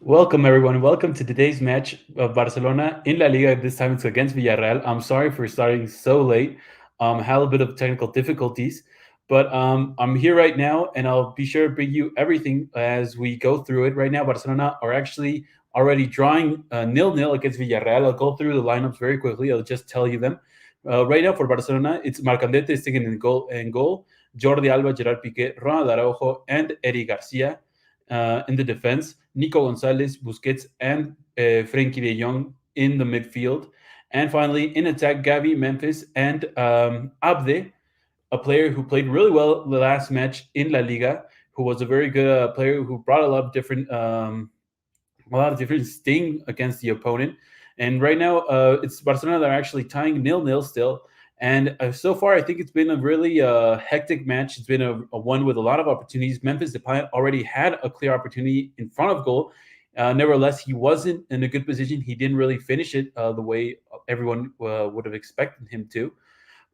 Welcome, everyone. Welcome to today's match of Barcelona in La Liga. This time it's against Villarreal. I'm sorry for starting so late. Had a little bit of technical difficulties, but I'm here right now, and I'll be sure to bring you everything as we go through it. Right now, Barcelona are actually already drawing 0-0 against Villarreal. I'll go through the lineups very quickly. I'll just tell you them. Right now for Barcelona, it's Marcandete sticking in goal, Jordi Alba, Gerard Piqué, Ronald Araujo, and Eddie Garcia. In the defense, Nico Gonzalez, Busquets, and Frenkie de Jong in the midfield. And finally, in attack, Gavi, Memphis, and Abde, a player who played really well the last match in La Liga, who was a very good player who brought a lot of different sting against the opponent. And right now, it's Barcelona that are actually tying 0-0 still. And so far, I think it's been a really hectic match. It's been a one with a lot of opportunities. Memphis Depay already had a clear opportunity in front of goal. Nevertheless, he wasn't in a good position. He didn't really finish it the way everyone would have expected him to.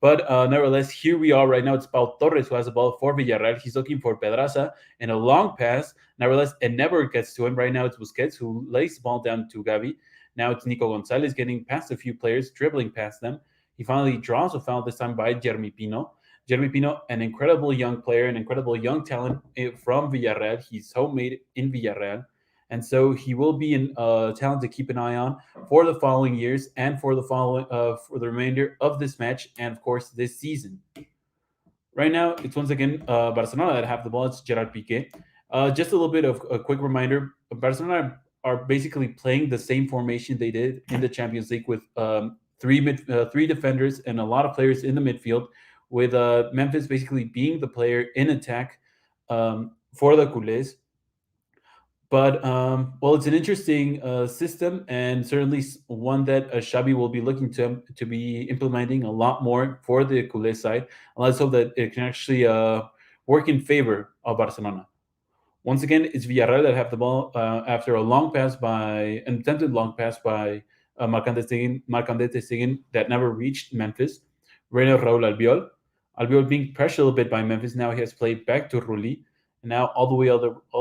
But nevertheless, here we are right now. It's Pau Torres who has the ball for Villarreal. He's looking for Pedraza and a long pass. Nevertheless, it never gets to him. Right now, it's Busquets who lays the ball down to Gavi. Now it's Nico Gonzalez getting past a few players, dribbling past them. He finally draws a foul this time by Jeremy Pino. Jeremy Pino, an incredible young player, an incredible young talent from Villarreal. He's homemade in Villarreal. And so he will be a talent to keep an eye on for the following years and for the remainder of this match and of course this season. Right now, it's once again Barcelona that have the ball. It's Gerard Piqué. Just a little bit of a quick reminder: Barcelona are basically playing the same formation they did in the Champions League with three defenders and a lot of players in the midfield, with Memphis basically being the player in attack for the Culés. But well, it's an interesting system, and certainly one that Xavi will be looking to be implementing a lot more for the Culé side. And let's hope that it can actually work in favor of Barcelona. Once again, it's Villarreal that have the ball after a long pass by an attempted long pass by Marcandete Stegen that never reached Memphis. Reina Raul Albiol. Albiol being pressured a little bit by Memphis. Now he has played back to Rulli. And now all the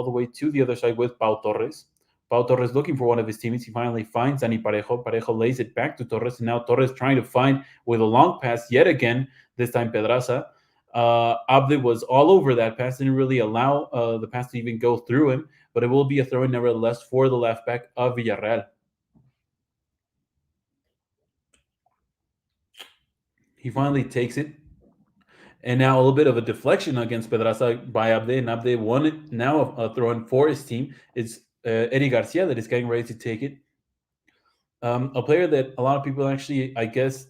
way to the other side with Pau Torres. Pau Torres looking for one of his teammates. He finally finds Dani Parejo. Parejo lays it back to Torres. And now Torres trying to find with a long pass yet again, this time Pedraza. Abde was all over that pass, didn't really allow the pass to even go through him, but it will be a throw in nevertheless for the left back of Villarreal. He finally takes it. And now a little bit of a deflection against Pedraza by Abde, and Abde won it. Now a throw in for his team. It's Eddie Garcia that is getting ready to take it. A player that a lot of people actually, I guess,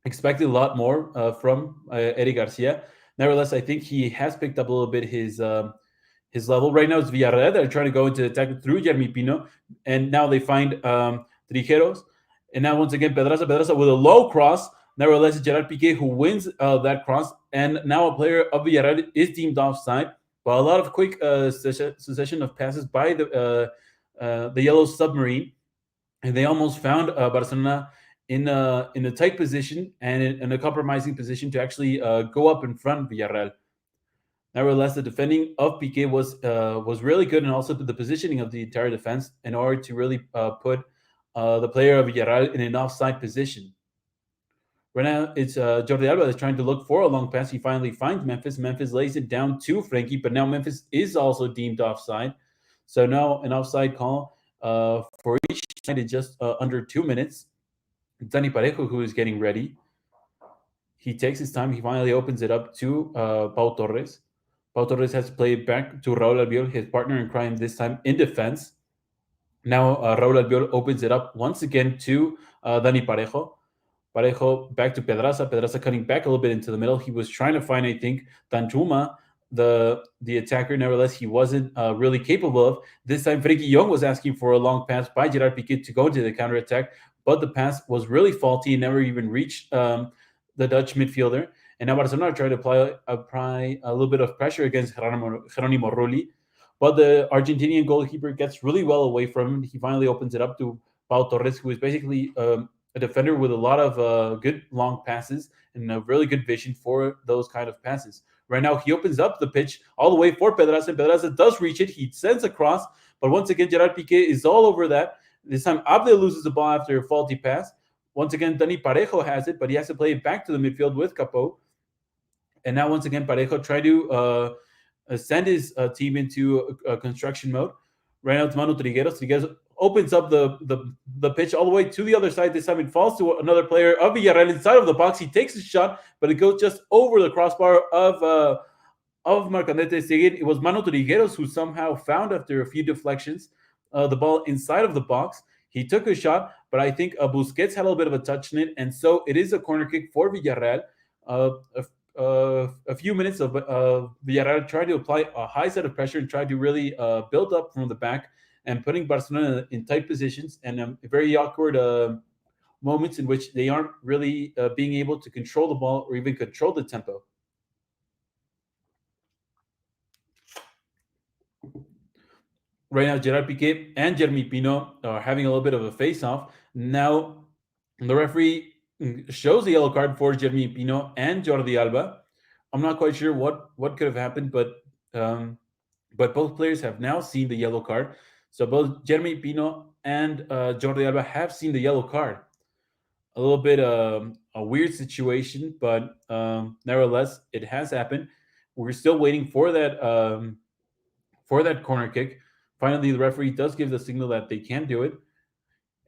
expected a lot more from Eddie Garcia. Nevertheless, I think he has picked up a little bit his level. Right now, it's Villarreal. They're trying to go into attack through Jeremy Pino, and now they find Trijeros. And now once again, Pedraza with a low cross. Nevertheless, Gerard Piqué who wins that cross, and now a player of Villarreal is deemed offside. But a lot of quick succession of passes by the Yellow Submarine, and they almost found Barcelona in a tight position and in a compromising position to actually go up in front of Villarreal. Nevertheless, the defending of Piqué was really good, and also the positioning of the entire defense in order to really put the player of Villarreal in an offside position. Right now, it's Jordi Alba that's trying to look for a long pass. He finally finds Memphis. Memphis lays it down to Frenkie, but now Memphis is also deemed offside. So now an offside call for each side in just under 2 minutes. Dani Parejo, who is getting ready. He takes his time. He finally opens it up to Pau Torres. Pau Torres has played back to Raul Albiol, his partner in crime, this time in defense. Now Raul Albiol opens it up once again to Dani Parejo. Parejo back to Pedraza. Pedraza cutting back a little bit into the middle. He was trying to find, I think, Danjuma, the attacker. Nevertheless, he wasn't really capable of. This time, Frenkie Young was asking for a long pass by Gerard Piqué to go into the counterattack, but the pass was really faulty and never even reached the Dutch midfielder. And now Barcelona tried to apply a little bit of pressure against Geronimo Rulli, but the Argentinian goalkeeper gets really well away from him. He finally opens it up to Pau Torres, who is basically a defender with a lot of good long passes and a really good vision for those kind of passes. Right now, he opens up the pitch all the way for Pedraza, and Pedraza does reach it. He sends a cross, but once again, Gerard Piqué is all over that. This time, Abde loses the ball after a faulty pass. Once again, Dani Parejo has it, but he has to play it back to the midfield with Capo. And now, once again, Parejo tried to send his team into construction mode. Right now, it's Manu Trigueros. Trigueros opens up the pitch all the way to the other side. This time, it falls to another player of Villarreal inside of the box. He takes a shot, but it goes just over the crossbar of Marcandete Seguin. It was Manu Trigueros who somehow found, after a few deflections, the ball inside of the box. He took a shot, but I think Busquets had a little bit of a touch in it, and so it is a corner kick for Villarreal. A few minutes of Villarreal tried to apply a high set of pressure and tried to really build up from the back and putting Barcelona in tight positions and very awkward moments in which they aren't really being able to control the ball or even control the tempo. Right now, Gerard Piqué and Jeremy Pino are having a little bit of a face-off. Now, the referee shows the yellow card for Jeremy Pino and Jordi Alba. I'm not quite sure what could have happened, but both players have now seen the yellow card. So both Jeremy Pino and Jordi Alba have seen the yellow card. A little bit a weird situation, but nevertheless, it has happened. We're still waiting for that corner kick. Finally, the referee does give the signal that they can do it.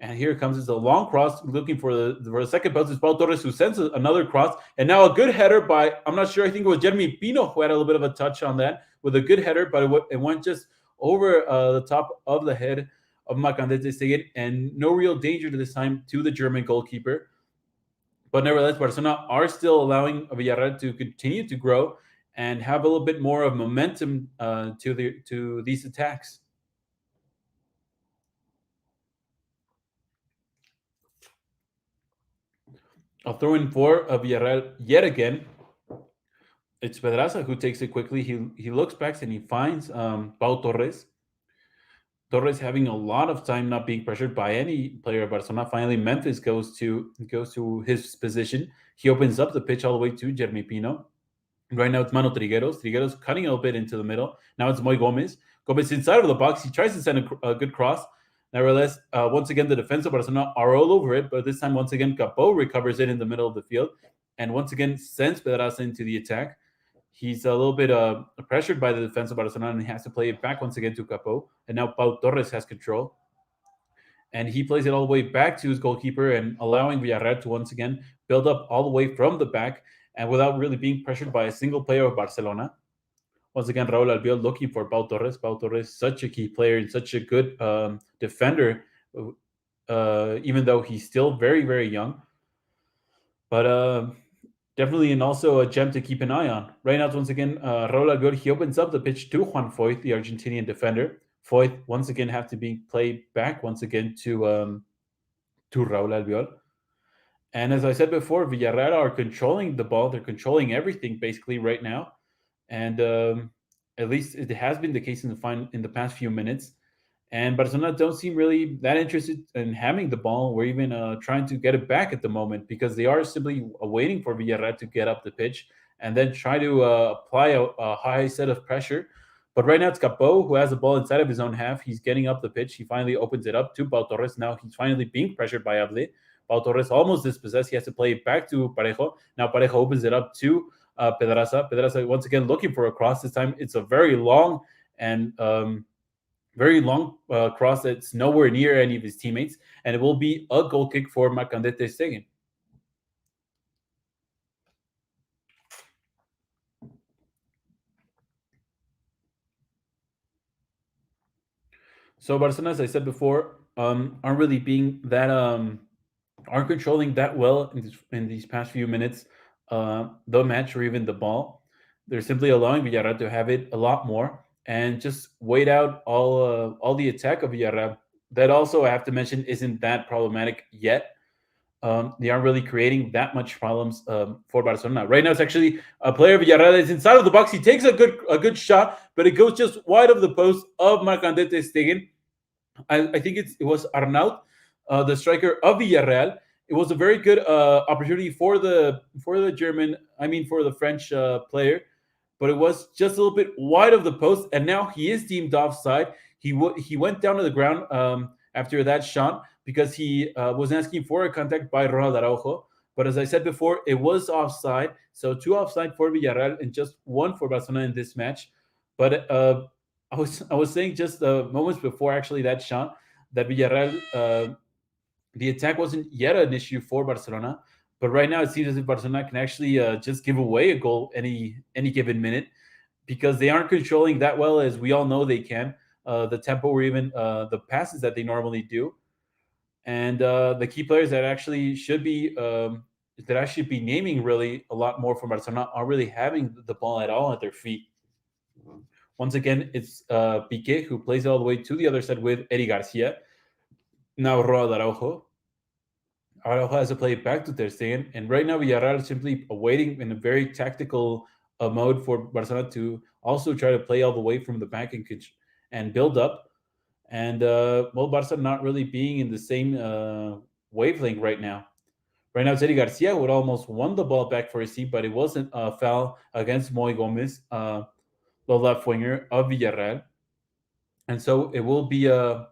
And here it comes. It's a long cross looking for the second post. It's Pau Torres who sends another cross. And now a good header by, I'm not sure, I think it was Jeremy Pino who had a little bit of a touch on that with a good header, but it went just over the top of the head of Marcandete Seguin, and no real danger to this time to the German goalkeeper. But nevertheless, Barcelona are still allowing Villarreal to continue to grow and have a little bit more of momentum to these attacks. I'll throw in for Villarreal yet again. It's Pedraza who takes it quickly. He looks back and he finds Pau Torres. Torres having a lot of time not being pressured by any player of Barcelona. Finally, Memphis goes to his position. He opens up the pitch all the way to Jeremy Pino. Right now it's Mano Trigueros. Trigueros cutting a little bit into the middle. Now it's Moy Gomez. Gomez inside of the box. He tries to send a good cross. Nevertheless, once again, the defense of Barcelona are all over it. But this time, once again, Capo recovers it in the middle of the field. And once again, sends Pedraza into the attack. He's a little bit pressured by the defense of Barcelona, and he has to play it back once again to Capo. And now Pau Torres has control. And he plays it all the way back to his goalkeeper and allowing Villarreal to once again build up all the way from the back and without really being pressured by a single player of Barcelona. Once again, Raul Albiol looking for Pau Torres. Pau Torres, such a key player and such a good defender, even though he's still very, very young. But definitely, and also a gem to keep an eye on. Right now, once again, Raul Albiol, he opens up the pitch to Juan Foyth, the Argentinian defender. Foyth, once again, have to be played back once again to Raul Albiol. And as I said before, Villarreal are controlling the ball. They're controlling everything basically right now. And at least it has been the case in the past few minutes. And Barcelona don't seem really that interested in having the ball or even trying to get it back at the moment, because they are simply waiting for Villarreal to get up the pitch and then try to apply a high set of pressure. But right now it's Capo who has the ball inside of his own half. He's getting up the pitch. He finally opens it up to Pau Torres. Now he's finally being pressured by Able. Pau Torres almost dispossessed. He has to play it back to Parejo. Now Parejo opens it up to Pedraza. Pedraza once again looking for a cross. This time it's a very long cross that's nowhere near any of his teammates, and it will be a goal kick for Marcandete Seguin. So Barcelona, as I said before, aren't really being that aren't controlling that well in these past few minutes the match or even the ball. They're simply allowing Villarreal to have it a lot more and just wait out all the attack of Villarreal. That also, I have to mention, isn't that problematic yet. They aren't really creating that much problems for Barcelona. Right now, it's actually a player of Villarreal is inside of the box. He takes a good shot, but it goes just wide of the post of Marcandete Stegen. I think it was Arnaut, the striker of Villarreal. It was a very good opportunity for the French player. but it was just a little bit wide of the post, and now he is deemed offside. He went down to the ground after that shot because he was asking for a contact by Ronald Araujo. But as I said before, it was offside. So two offside for Villarreal and just one for Barcelona in this match. But I was saying just moments before actually that shot that Villarreal the attack wasn't yet an issue for Barcelona, but right now it seems as if Barcelona can actually just give away a goal any given minute because they aren't controlling that well as we all know they can. The tempo or even the passes that they normally do, and the key players that I should be naming really a lot more from Barcelona are really having the ball at all at their feet. Once again, it's Piqué who plays it all the way to the other side with Eddie Garcia. Now Ronald Araujo. Araujo has to play it back to Ter Stegen, and right now Villarreal is simply waiting in a very tactical mode for Barcelona to also try to play all the way from the back and build up. And well, Barca not really being in the same wavelength right now. Right now, Teddy Garcia would almost won the ball back for his team, but it wasn't a foul against Moy Gomez, the left winger of Villarreal. And so it will be a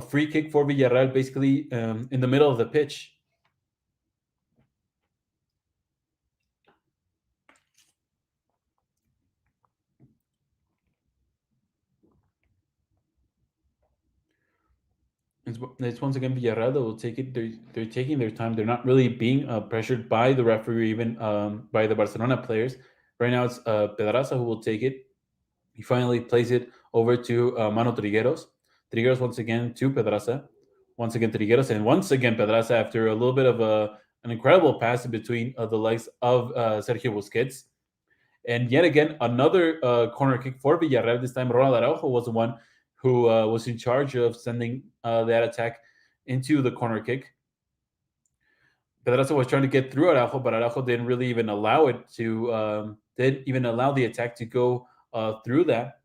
free kick for Villarreal, basically in the middle of the pitch. It's once again Villarreal that will take it. They're taking their time. They're not really being pressured by the referee, even by the Barcelona players. Right now, it's Pedraza who will take it. He finally plays it over to Mano Trigueros. Trigueros once again to Pedraza. Once again Trigueros, and once again Pedraza after a little bit of an incredible pass in between the legs of Sergio Busquets. And yet again, another corner kick for Villarreal. This time, Ronald Araujo was the one who was in charge of sending that attack into the corner kick. Pedraza was trying to get through Araujo, but Araujo didn't really even allow it to didn't even allow the attack to go through that.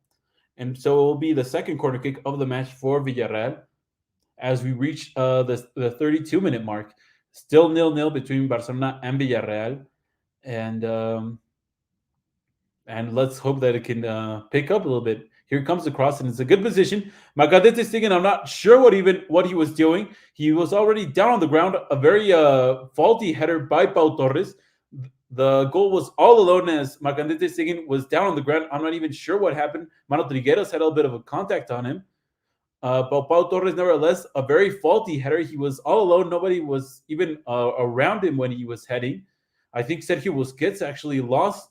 And so it will be the second corner kick of the match for Villarreal as we reach the 32-minute mark. Still 0-0 between Barcelona and Villarreal. And let's hope that it can pick up a little bit. Here comes the cross, and it's a good position. Macadete Stegen, I'm not sure what he was doing. He was already down on the ground. A very faulty header by Pau Torres. The goal was all alone as Macadete Stegen was down on the ground. I'm not even sure what happened. Mano Trigueros had a bit of a contact on him. But Pau Torres, nevertheless, a very faulty header. He was all alone. Nobody was even around him when he was heading. I think Sergio Busquets actually lost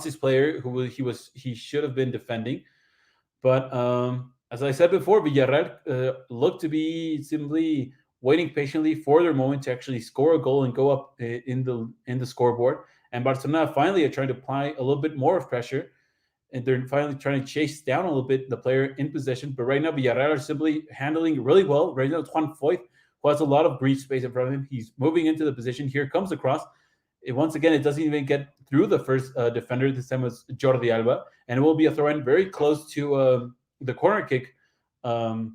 his player who he should have been defending. But as I said before, Villarreal looked to be simply waiting patiently for their moment to actually score a goal and go up in the scoreboard. And Barcelona finally are trying to apply a little bit more of pressure, and they're finally trying to chase down a little bit the player in possession. But right now, Villarreal are simply handling really well. Right now, it's Juan Foyth, who has a lot of green space in front of him. He's moving into the position. Here comes the cross. Once again, it doesn't even get through the first defender. This time was Jordi Alba, and it will be a throw in very close to the corner kick, to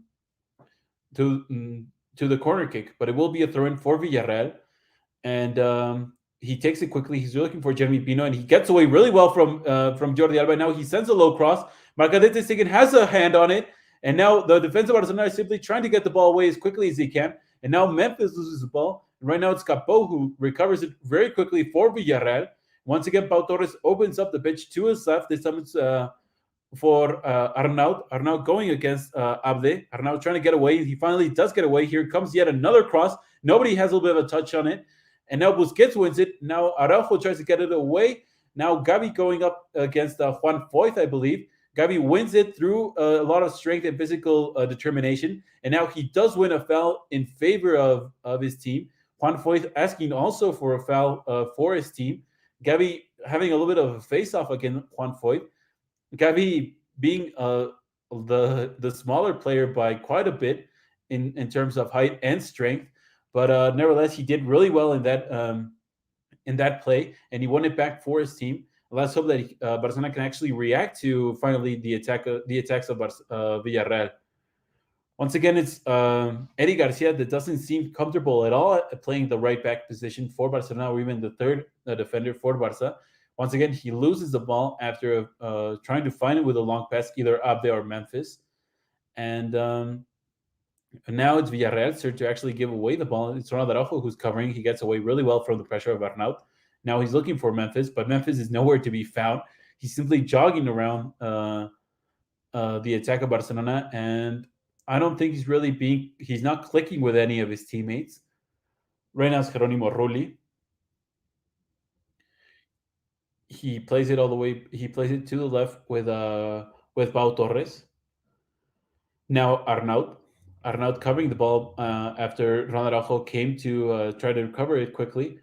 the corner kick. But it will be a throw in for Villarreal, and he takes it quickly. He's looking for Jeremy Pino, and he gets away really well from Jordi Alba. Now he sends a low cross. Marcadete Stegen has a hand on it, and now the defensive Barcelona is simply trying to get the ball away as quickly as he can. And now Memphis loses the ball. Right now, it's Capó who recovers it very quickly for Villarreal. Once again, Pau Torres opens up the pitch to his left. This time it's for Arnaud. Arnaud going against Abde. Arnaud trying to get away. He finally does get away. Here comes yet another cross. Nobody has a little bit of a touch on it. And now Busquets wins it. Now Araujo tries to get it away. Now Gavi going up against Juan Foyth, I believe. Gavi wins it through a lot of strength and physical determination. And now he does win a foul in favor of his team. Juan Foyth asking also for a foul for his team. Gavi having a little bit of a face-off against Juan Foyth. Gavi being the smaller player by quite a bit in terms of height and strength. But nevertheless, he did really well in that play, and he won it back for his team. Let's hope that Barcelona can actually react to finally the attacks of Villarreal. Once again, it's Eddie Garcia that doesn't seem comfortable at all at playing the right back position for Barcelona, or even the third defender for Barca. Once again, he loses the ball after trying to find it with a long pass, either Abde or Memphis. And now it's Villarreal's turn to actually give away the ball. It's Ronald Araujo who's covering. He gets away really well from the pressure of Arnaut. Now he's looking for Memphis, but Memphis is nowhere to be found. He's simply jogging around the attack of Barcelona, and I don't think he's not clicking with any of his teammates. Right now it's Jeronimo Rulli. He plays it all the way. He plays it to the left with Pau Torres. Now Arnaut covering the ball after Ronald Araujo came to try to recover it quickly.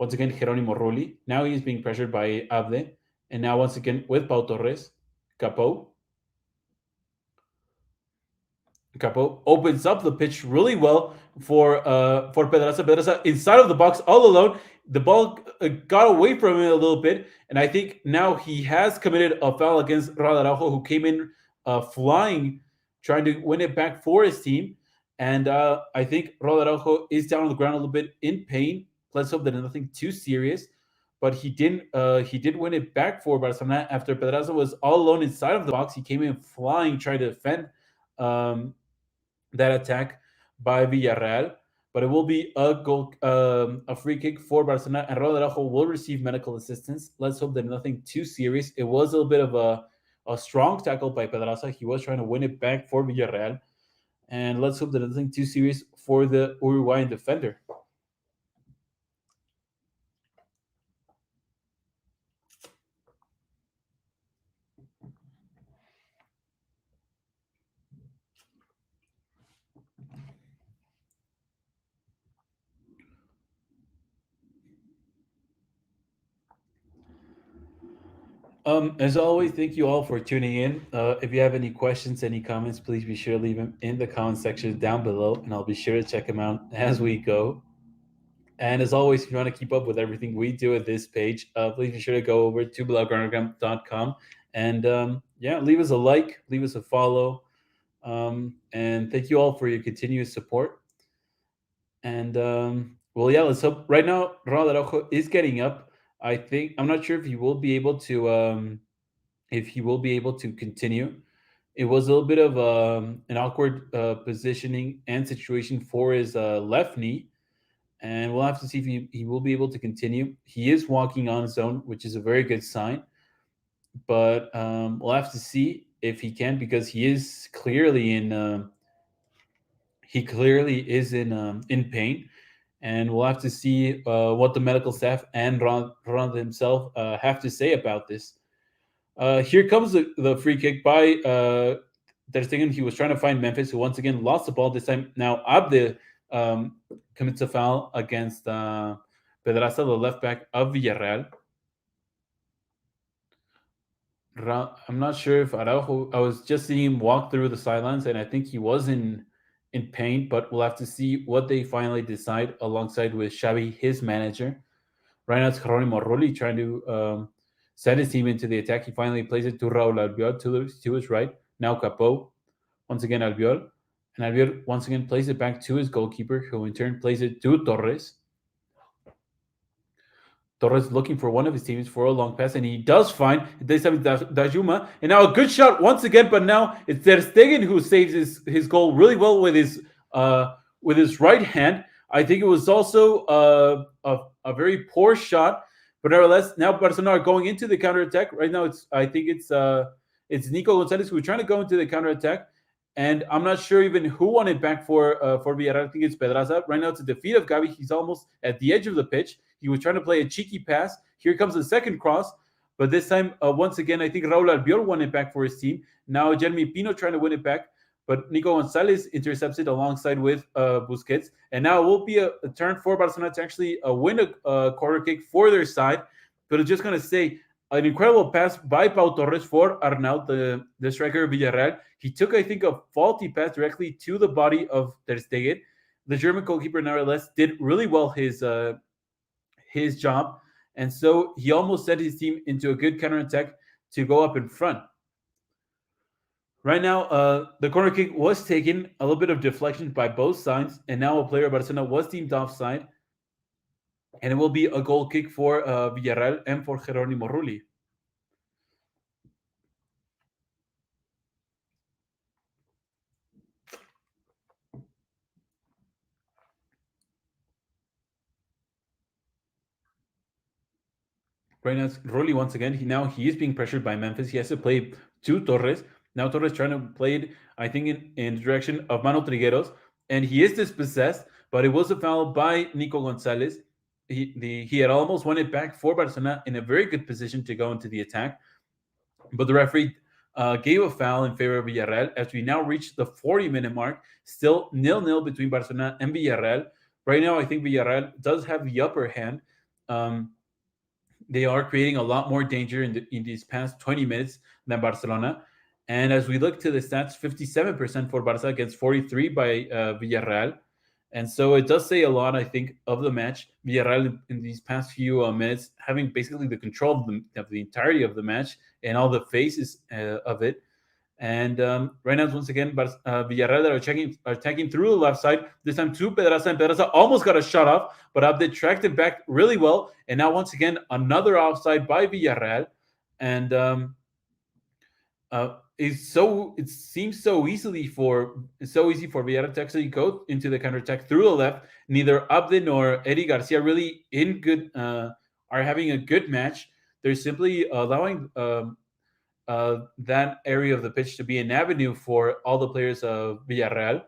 Once again, Jeronimo Rulli. Now he's being pressured by Abde. And now once again with Pau Torres. Capo. Capo opens up the pitch really well for Pedraza. Pedraza inside of the box all alone. The ball got away from him a little bit, and I think now he has committed a foul against Ronald Araujo, who came in flying, trying to win it back for his team. And I think Ronald Araujo is down on the ground a little bit in pain. Let's hope that nothing too serious. But he didn't. He did win it back for Barcelona after Pedraza was all alone inside of the box. He came in flying, trying to defend that attack by Villarreal. But it will be a free kick for Barcelona, and Ronald Araujo will receive medical assistance. Let's hope that nothing too serious. It was a little bit of a strong tackle by Pedraza. He was trying to win it back for Villarreal, and let's hope that nothing too serious for the Uruguayan defender. As always, thank you all for tuning in. If you have any questions, any comments, please be sure to leave them in the comment section down below, and I'll be sure to check them out as we go. And as always, if you want to keep up with everything we do at this page, please be sure to go over to blaugranagram.com and yeah, leave us a like, leave us a follow, and thank you all for your continuous support. And well, yeah, let's hope. Right now, Ronald Araujo is getting up. I think I'm not sure if he will be able to continue. It was a little bit of an awkward positioning and situation for his left knee, and we'll have to see if he will be able to continue. He is walking on his own, which is a very good sign, but we'll have to see if he can, because he clearly is in pain, and we'll have to see what the medical staff and Ron himself have to say about this. Here comes the free kick by Ter Stegen. He was trying to find Memphis, who once again lost the ball. This time now Abde commits a foul against Pedraza, the left back of Villarreal. I'm not sure if Araujo. I was just seeing him walk through the sidelines, and I think he was in pain. But we'll have to see what they finally decide, alongside with Xavi, his manager. Right now it's Jeronimo Rulli trying to send his team into the attack. He finally plays it to Raul Albiol to his right. Now Capo, once again Albiol, and Albiol once again plays it back to his goalkeeper, who in turn plays it to Torres. Torres looking for one of his teammates for a long pass, and he does find this time Dajuma, and now a good shot once again. But now it's Ter Stegen who saves his goal really well with his right hand. I think it was also a very poor shot, but nevertheless, now Barcelona are going into the counterattack. Right now, I think it's Nico Gonzalez who's trying to go into the counterattack, and I'm not sure even who won it back for Villarreal. I think it's Pedraza. Right now, it's a defeat of Gavi. He's almost at the edge of the pitch. He was trying to play a cheeky pass. Here comes the second cross, but this time, once again, I think Raul Albiol won it back for his team. Now Jeremy Pino trying to win it back, but Nico Gonzalez intercepts it alongside with Busquets. And now it will be a turn for Barcelona to actually win a corner kick for their side. But I'm just going to say, an incredible pass by Pau Torres for Arnaut, the striker of Villarreal. He took, I think, a faulty pass directly to the body of Ter Stegen. The German goalkeeper, nevertheless, did really well his job. And so he almost set his team into a good counterattack to go up in front. Right now, the corner kick was taken, a little bit of deflection by both sides, and now a player of Barcelona was deemed offside. and it will be a goal kick for Villarreal and for Jerónimo Rulli. Right now, it's Rulli once again. He is being pressured by Memphis. He has to play to Torres. Now Torres trying to play it, I think, in the direction of Mano Trigueros, and he is dispossessed, but it was a foul by Nico Gonzalez. He had almost won it back for Barcelona in a very good position to go into the attack, but the referee gave a foul in favor of Villarreal as we now reach the 40-minute mark. Still 0-0 between Barcelona and Villarreal. Right now, I think Villarreal does have the upper hand. They are creating a lot more danger in these past 20 minutes than Barcelona. And as we look to the stats, 57% for Barca against 43 by Villarreal. And so it does say a lot, I think, of the match. Villarreal in these past few minutes having basically the control of the entirety of the match and all the phases of it. And right now, once again, Villarreal that are attacking through the left side. This time to Pedraza, and Pedraza almost got a shot off, but Abde tracked it back really well. And now, once again, another offside by Villarreal. And it seems so easy for Villarreal to actually go into the counterattack through the left. Neither Abde nor Eddie Garcia really are having a good match. They're simply allowing that area of the pitch to be an avenue for all the players of Villarreal.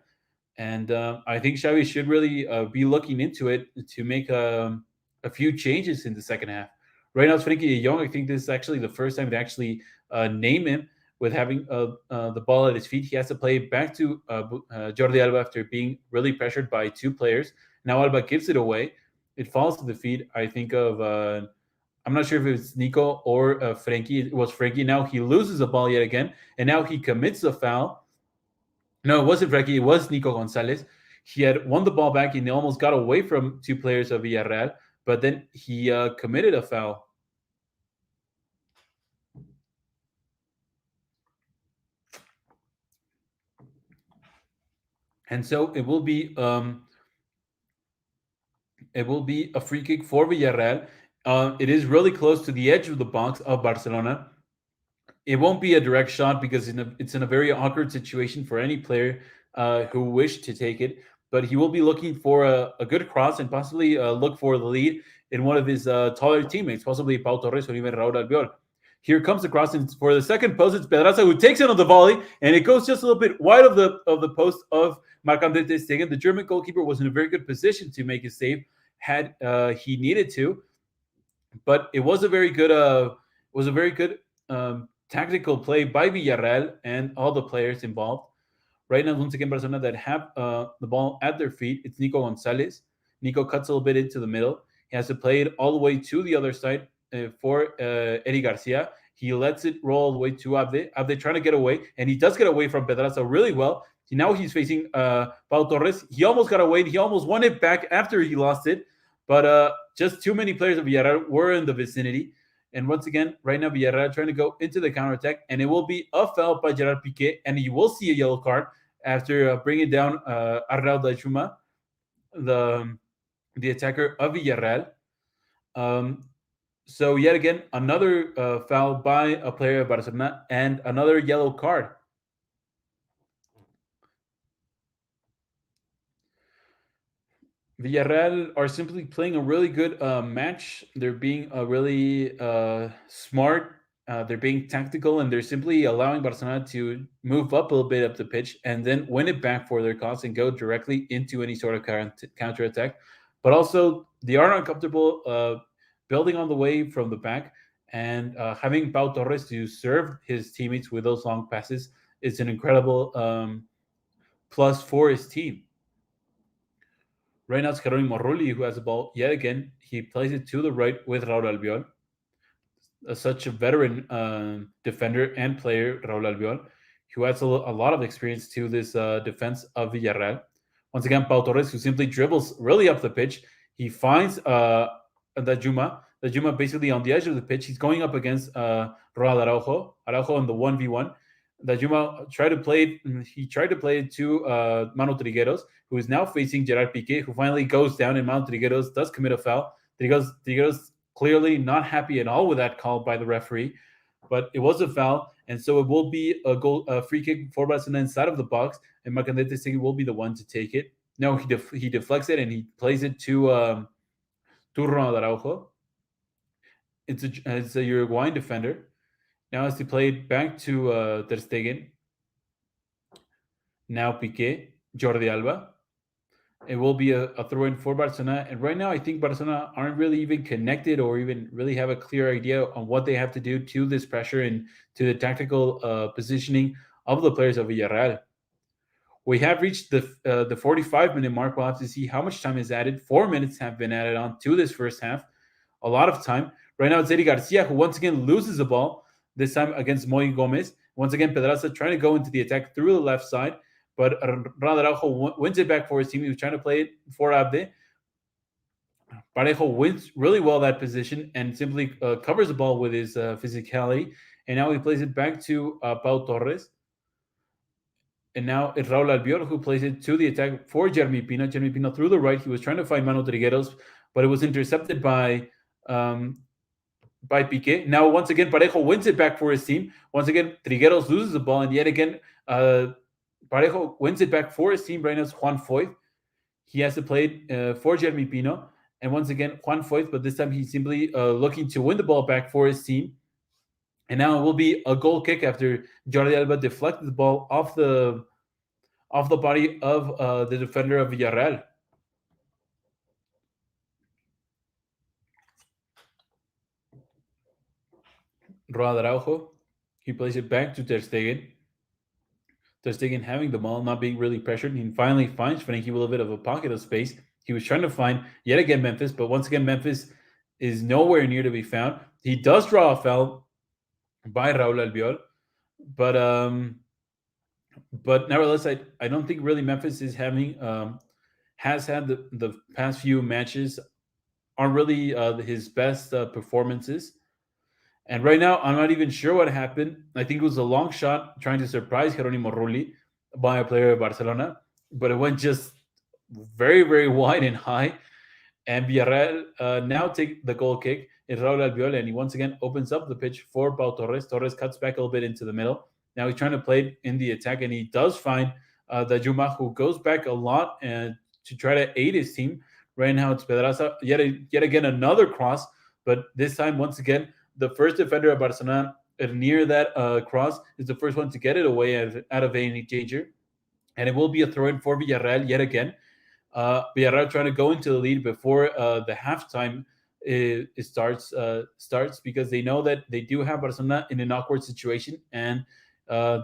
And I think Xavi should really be looking into it to make a few changes in the second half. Right now, it's Frankie de Jong. I think this is actually the first time to actually name him with having the ball at his feet. He has to play back to Jordi Alba after being really pressured by two players. Now Alba gives it away. It falls to the feet, I think, of I'm not sure if it was Nico or Frankie. It was Frankie. Now he loses the ball yet again, and now he commits a foul. No, it wasn't Frankie. It was Nico Gonzalez. He had won the ball back, and he almost got away from two players of Villarreal, but then he committed a foul. And so it will be a free kick for Villarreal. It is really close to the edge of the box of Barcelona. It won't be a direct shot because it's in a very awkward situation for any player who wished to take it. But he will be looking for a good cross and possibly look for the lead in one of his taller teammates, possibly Pau Torres or even Raúl Albiol. Here comes the cross, and for the second post, it's Pedraza who takes it on the volley, and it goes just a little bit wide of the post of Marc-André ter Stegen. The German goalkeeper was in a very good position to make his save had he needed to, but it was a very good tactical play by Villarreal and all the players involved. Right now, once again, Barcelona that have the ball at their feet. It's Nico Gonzalez. Nico cuts a little bit into the middle. He has to play it all the way to the other side for Eddie Garcia. He lets it roll all the way to Abde. Abde trying to get away, and he does get away from Pedraza really well. Now he's facing Pau Torres. He almost got away. He almost won it back after he lost it, but just too many players of Villarreal were in the vicinity. And once again, right now, Villarreal trying to go into the counterattack, and it will be a foul by Gerard Piqué, and you will see a yellow card after bringing down Arnau Dajuma, the attacker of Villarreal. So yet again, another foul by a player of Barcelona and another yellow card. Villarreal are simply playing a really good match. They're being really smart. They're being tactical, and they're simply allowing Barcelona to move up a little bit up the pitch and then win it back for their cause and go directly into any sort of counter attack. But also, they are uncomfortable building on the way from the back, and having Pau Torres to serve his teammates with those long passes is an incredible plus for his team. Right now, it's Jerónimo Rulli who has the ball yet again. He plays it to the right with Raúl Albiol. Such a veteran defender and player, Raúl Albiol, who adds a lot of experience to this defense of Villarreal. Once again, Pau Torres, who simply dribbles really up the pitch. He finds Dajuma. Dajuma basically on the edge of the pitch. He's going up against Ronald Araujo. Araujo in the 1v1. Dajuma tried to play it to Mano Trigueros, who is now facing Gerard Piqué, who finally goes down, and Mano Trigueros does commit a foul. Trigueros clearly not happy at all with that call by the referee, but it was a foul, and so it will be a free kick for Barcelona inside of the box, and Marcanete will be the one to take it. No, he deflects it and he plays it to Ronald Araujo. It's a Uruguayan defender. Now as he played back to Ter Stegen. Now Piqué, Jordi Alba. It will be a throw-in for Barcelona. And right now, I think Barcelona aren't really even connected or even really have a clear idea on what they have to do to this pressure and to the tactical positioning of the players of Villarreal. We have reached the 45-minute mark. We'll have to see how much time is added. 4 minutes have been added on to this first half. A lot of time. Right now, it's Eddie Garcia, who once again loses the ball, this time against Moy Gomez. Once again, Pedraza trying to go into the attack through the left side, but Ronald Araujo wins it back for his team. He was trying to play it for Abde. Parejo wins really well that position and simply covers the ball with his physicality. And now he plays it back to Pau Torres. And now it's Raul Albiol who plays it to the attack for Jeremy Pino. Jeremy Pino through the right. He was trying to find Manu Trigueros, but it was intercepted by Piqué. Now, once again, Parejo wins it back for his team. Once again, Trigueros loses the ball, and yet again, Parejo wins it back for his team. Right now, it's Juan Foyth. He has to play it for Jeremy Pino. And once again, Juan Foyth, but this time he's simply looking to win the ball back for his team. And now it will be a goal kick after Jordi Alba deflected the ball off the body of the defender of Villarreal. Ronald Araujo, he plays it back to Ter Stegen. Ter Stegen having the ball, not being really pressured. He finally finds Frenkie with a bit of a pocket of space. He was trying to find, yet again, Memphis, but once again, Memphis is nowhere near to be found. He does draw a foul by Raul Albiol, but nevertheless, I don't think really Memphis is having has had the past few matches aren't really his best performances. And right now, I'm not even sure what happened. I think it was a long shot trying to surprise Jeronimo Rulli by a player of Barcelona, but it went just very, very wide and high. And Villarreal now take the goal kick. It's Raul Albiol, and he once again opens up the pitch for Pau Torres. Torres cuts back a little bit into the middle. Now he's trying to play it in the attack, and he does find Dajuma, who goes back a lot to try to aid his team. Right now, it's Pedraza. Yet again, another cross, but this time, once again, the first defender of Barcelona near that cross is the first one to get it away out of any danger. And it will be a throw-in for Villarreal yet again. Villarreal trying to go into the lead before the halftime starts because they know that they do have Barcelona in an awkward situation, and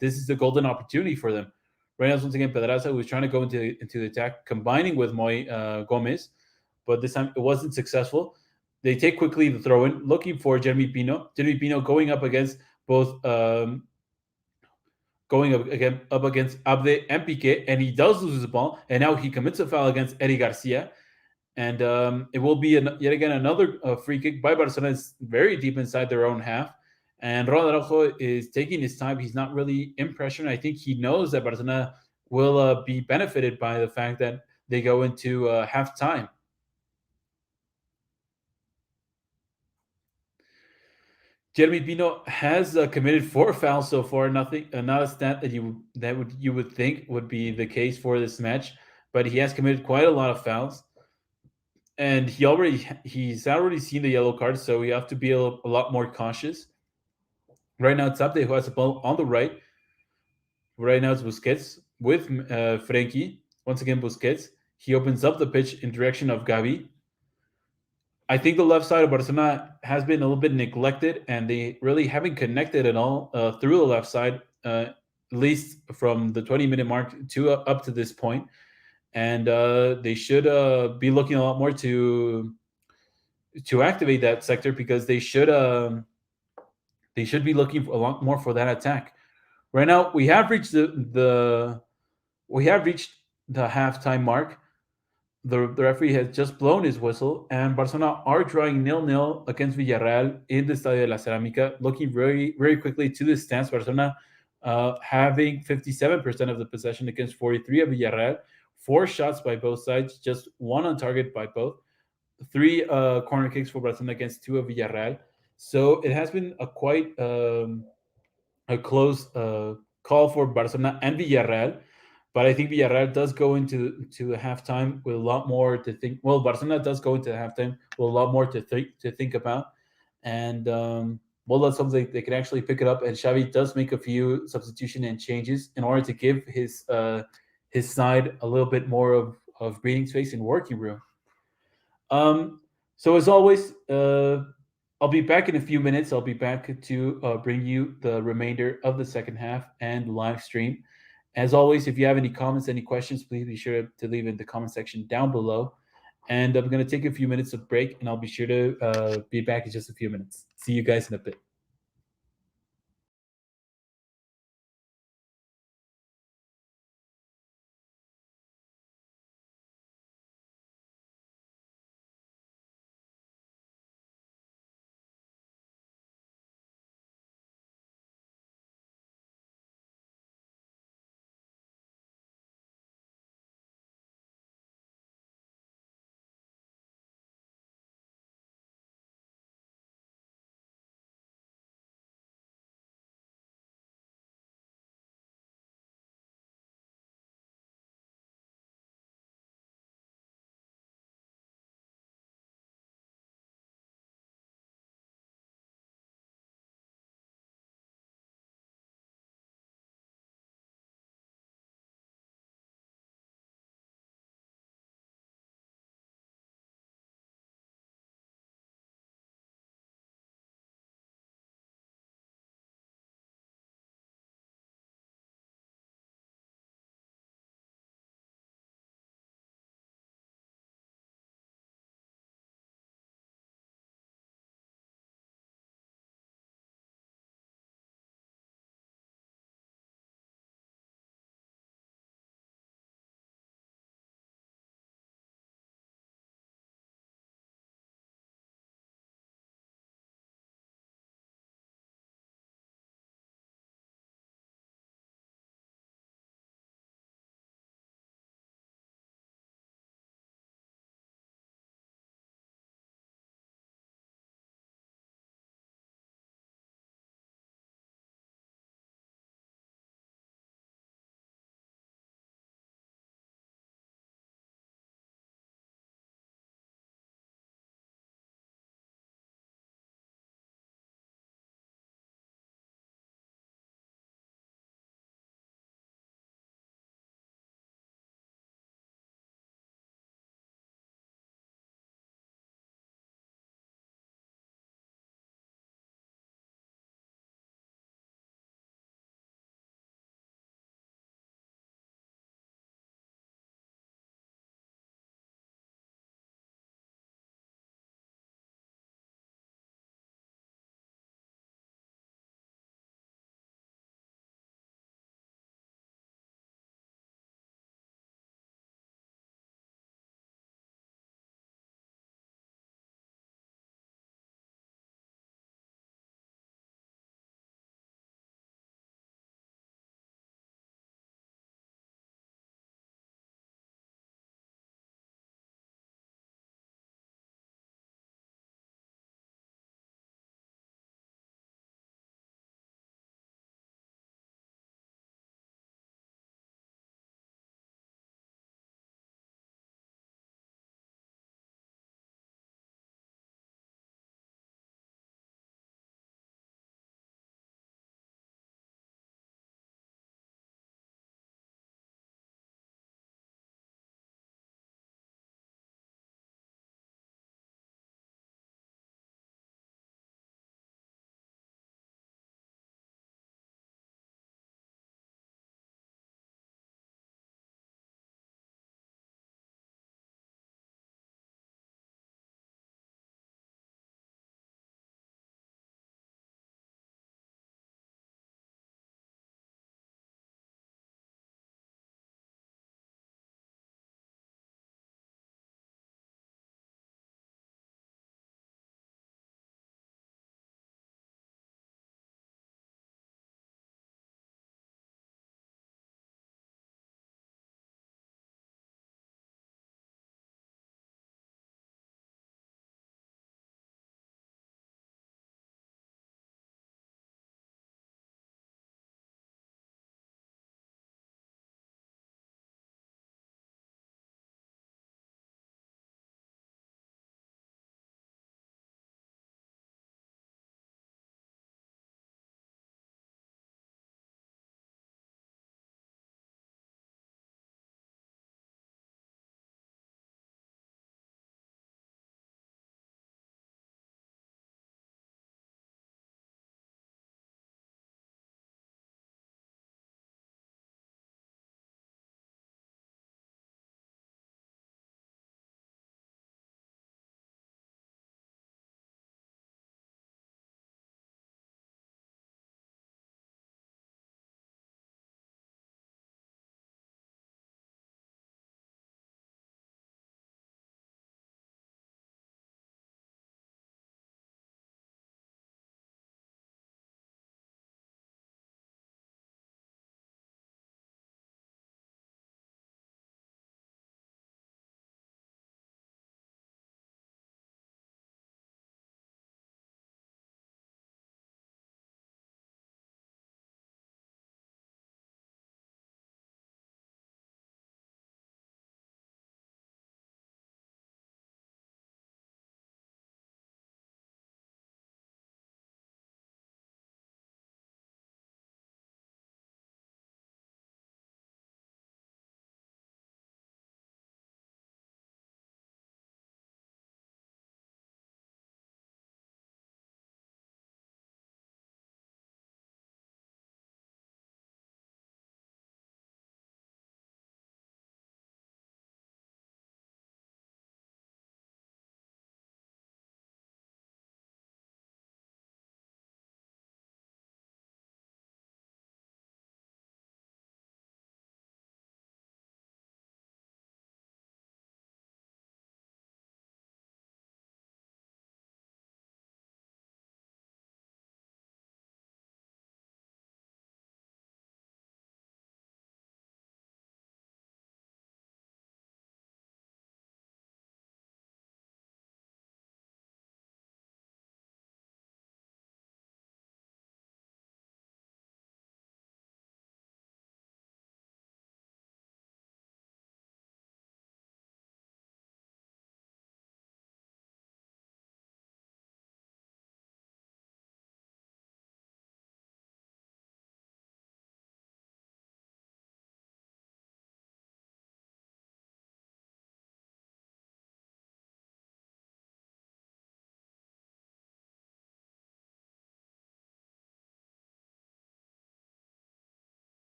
this is a golden opportunity for them. Right now, once again, Pedraza was trying to go into the attack, combining with Moy Gomez, but this time it wasn't successful. They take quickly the throw-in, looking for Jeremy Pino. Jeremy Pino going up against both up against Abde and Piqué, and he does lose the ball, and now he commits a foul against Eddie Garcia, and it will be yet again another free kick by Barcelona. It's very deep inside their own half, and Ronald Araujo is taking his time. He's not really in pressure. I think he knows that Barcelona will be benefited by the fact that they go into halftime. Jeremy Pino has committed 4 fouls so far. Nothing, not a stat that you would think would be the case for this match, but he has committed quite a lot of fouls, and he's already seen the yellow card, so we have to be a lot more cautious. Right now, it's Abde who has the ball on the right. Right now, it's Busquets with Frenkie. Once again, Busquets. He opens up the pitch in direction of Gavi. I think the left side of Barcelona has been a little bit neglected, and they really haven't connected at all through the left side, at least from the 20-minute mark to up to this point. And they should be looking a lot more to activate that sector, because they should be looking a lot more for that attack. Right now, we have reached the halftime mark. The referee has just blown his whistle, and Barcelona are drawing 0-0 against Villarreal in the Estadio de la Cerámica. Looking very, very quickly to the stats, Barcelona having 57% of the possession against 43 of Villarreal. 4 shots by both sides, just 1 on target by both. three corner kicks for Barcelona against two of Villarreal. So it has been a quite a close call for Barcelona and Villarreal. But I think Villarreal does go into halftime with a lot more to think. Well, Barcelona does go into halftime with a lot more to think about, and well, that's something they can actually pick it up. And Xavi does make a few substitution and changes in order to give his side a little bit more of breathing space and working room. Um, so as always, I'll be back in a few minutes. I'll be back to bring you the remainder of the second half and live stream. As always, if you have any comments, any questions, please be sure to leave in the comment section down below. And I'm going to take a few minutes of break, and I'll be sure to be back in just a few minutes. See you guys in a bit.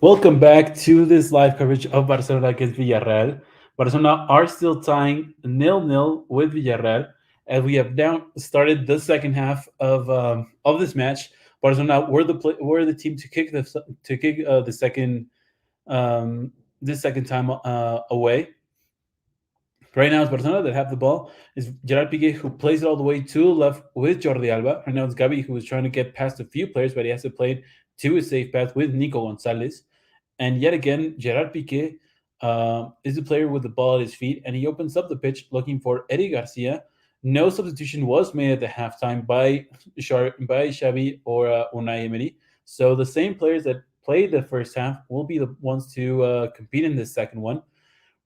Welcome back to this live coverage of Barcelona against Villarreal. Barcelona are still tying nil-nil with Villarreal, and we have now started the second half of this match. Barcelona were the team to kick the second this second time away. Right now it's Barcelona that have the ball. It's Gerard Piqué who plays it all the way to the left with Jordi Alba. Right now it's Gabi who is trying to get past a few players, but he has to play it to a safe path with Nico Gonzalez. And yet again, Gerard Piqué is the player with the ball at his feet, and he opens up the pitch looking for Eddie Garcia. No substitution was made at the halftime by Xavi or Unai Emery. So the same players that played the first half will be the ones to compete in this second one.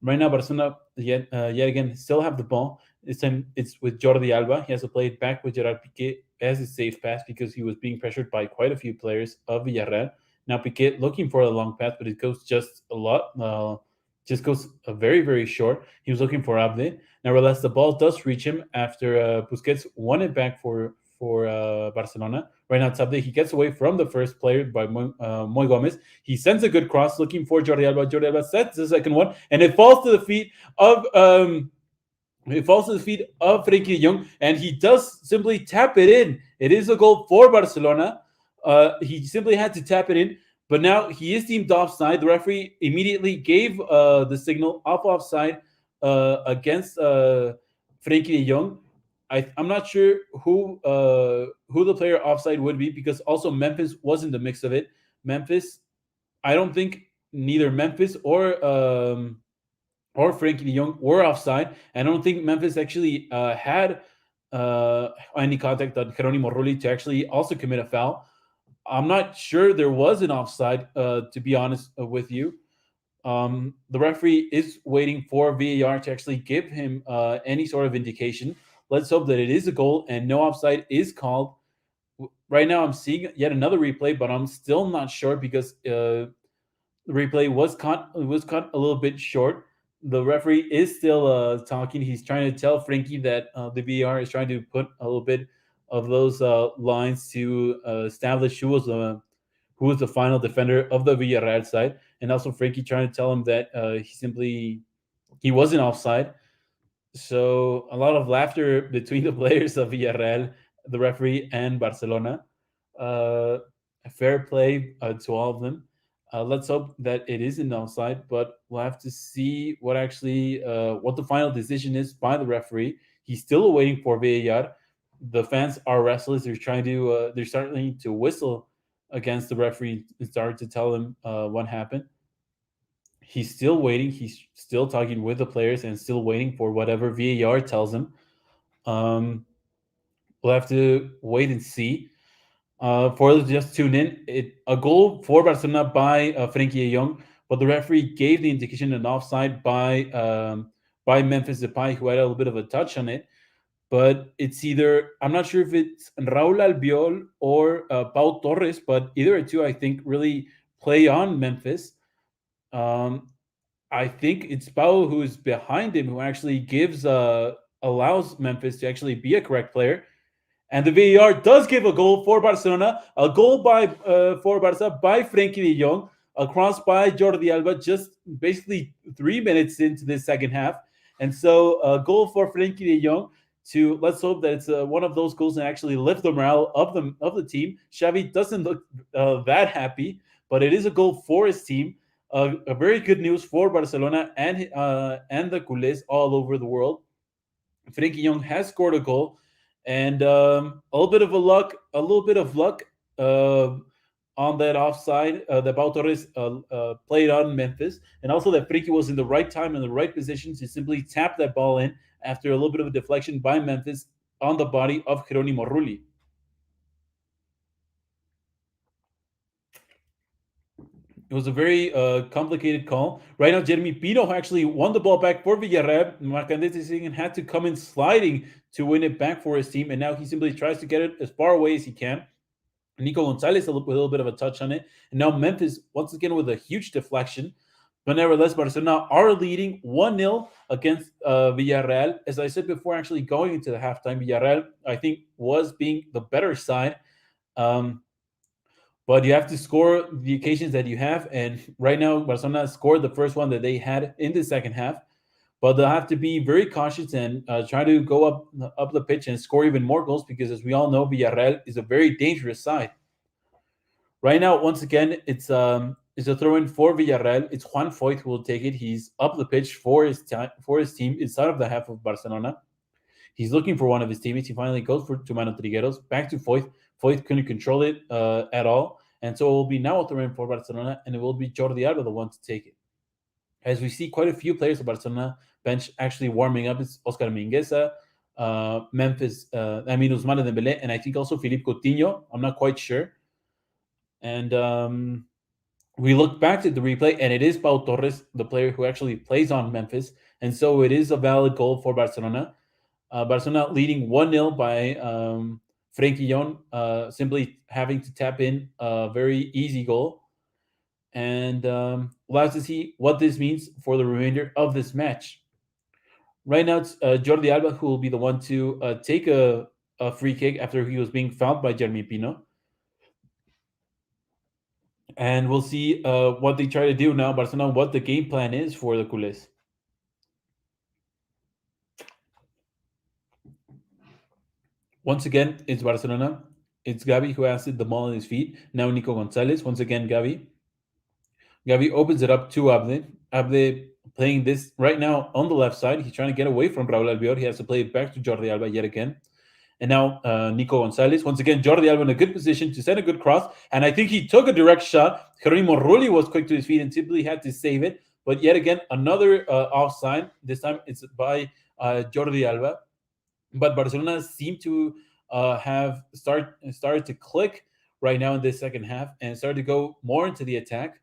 Right now, Barcelona yet again still have the ball. This time it's with Jordi Alba. He has to play it back with Gerard Piqué as a safe pass because he was being pressured by quite a few players of Villarreal. Now Piqué looking for a long pass, but it goes just a lot. Just goes very short. He was looking for Abde. Nevertheless, the ball does reach him after Busquets won it back for Barcelona. Right now, it's Abde. He gets away from the first player by Moy Gomez. He sends a good cross looking for Jordi Alba. Jordi Alba sets the second one, and it falls to the feet of Frenkie de Jong, and he does simply tap it in. It is a goal for Barcelona. He simply had to tap it in, but now he is deemed offside. The referee immediately gave the signal of offside against Frenkie de Jong. I'm not sure who the player offside would be because also Memphis was in the mix of it. Memphis, I don't think neither Memphis or Frankie de Jong were offside. I don't think Memphis actually had any contact on Geronimo Rulli to actually also commit a foul. I'm not sure there was an offside, to be honest with you. The referee is waiting for VAR to actually give him any sort of indication. Let's hope that it is a goal and no offside is called. Right now, I'm seeing yet another replay, but I'm still not sure because the replay was cut a little bit short. The referee is still talking. He's trying to tell Frankie that the VAR is trying to put a little bit of those lines to establish who was the final defender of the Villarreal side, and also Frankie trying to tell him that he wasn't offside. So a lot of laughter between the players of Villarreal, the referee, and Barcelona. Uh, Fair play to all of them. Let's hope that it isn't offside, but we'll have to see what the final decision is by the referee. He's still awaiting for VAR. The fans are restless. They're starting to whistle against the referee and start to tell him what happened. He's still waiting. He's still talking with the players and still waiting for whatever VAR tells him. Um, we'll have to wait and see. For those just tune in, a goal for Barcelona by Frenkie de Jong, but the referee gave the indication an offside by Memphis Depay, who had a little bit of a touch on it. But it's either I'm not sure if it's Raúl Albiol or Pau Torres, but either or two I think really play on Memphis. Um, I think it's Pau who is behind him who actually allows Memphis to actually be a correct player. And the VAR does give a goal for Barcelona, a goal by for Barca by Frenkie de Jong, a cross by Jordi Alba, just basically 3 minutes into the second half. And so a goal for Frenkie de Jong to let's hope that it's one of those goals and actually lift the morale of the team. Xavi doesn't look that happy, but it is a goal for his team. A very good news for Barcelona and the culés all over the world. Frenkie Young has scored a goal, and a little bit of luck uh, on that offside that Pau Torres played on Memphis, and also that Frenkie was in the right time and the right position to simply tap that ball in after a little bit of a deflection by Memphis on the body of Geronimo Rulli. It was a very complicated call. Right now, Jeremy Pino actually won the ball back for Villarreal. Marcandete had to come in sliding to win it back for his team, and now he simply tries to get it as far away as he can. Nico Gonzalez with a little bit of a touch on it, and now Memphis once again with a huge deflection. But nevertheless, Barcelona are leading 1-0 against Villarreal. As I said before, actually going into the halftime, Villarreal, I think, was being the better side. Um, but you have to score the occasions that you have. And right now, Barcelona scored the first one that they had in the second half, but they'll have to be very cautious and try to go up the pitch and score even more goals because, as we all know, Villarreal is a very dangerous side. Right now, once again, it's a throw in for Villarreal. It's Juan Foyth who will take it. He's up the pitch for his team inside of the half of Barcelona. He's looking for one of his teammates. He finally goes to Mano Trigueros, back to Foyth. Foyth couldn't control it at all. And so it will be now a throw in for Barcelona, and it will be Jordi Alba the one to take it. As we see quite a few players of Barcelona bench actually warming up, it's Oscar Mingueza, Memphis, Ousmane Dembele, and I think also Philippe Coutinho. I'm not quite sure. And we look back at the replay, and it is Pau Torres, the player who actually plays on Memphis. And so it is a valid goal for Barcelona. Barcelona leading 1-0 by Frenkie Jon, simply having to tap in a very easy goal. And we'll have to see what this means for the remainder of this match. Right now, it's Jordi Alba who will be the one to take a free kick after he was being fouled by Jeremy Pino. And we'll see what they try to do now, Barcelona, what the game plan is for the Culés. Once again, it's Barcelona. It's Gavi who has it, the ball on his feet. Now Nico Gonzalez. Once again, Gavi. Gavi opens it up to Abde. Abde playing this right now on the left side. He's trying to get away from Raúl Albiol. He has to play it back to Jordi Alba yet again. And now Nico Gonzalez. Once again, Jordi Alba in a good position to send a good cross. And I think he took a direct shot. Jeronimo Rulli was quick to his feet and simply had to save it. But yet again, another offside. This time it's by Jordi Alba. But Barcelona seem to have started to click right now in this second half and started to go more into the attack.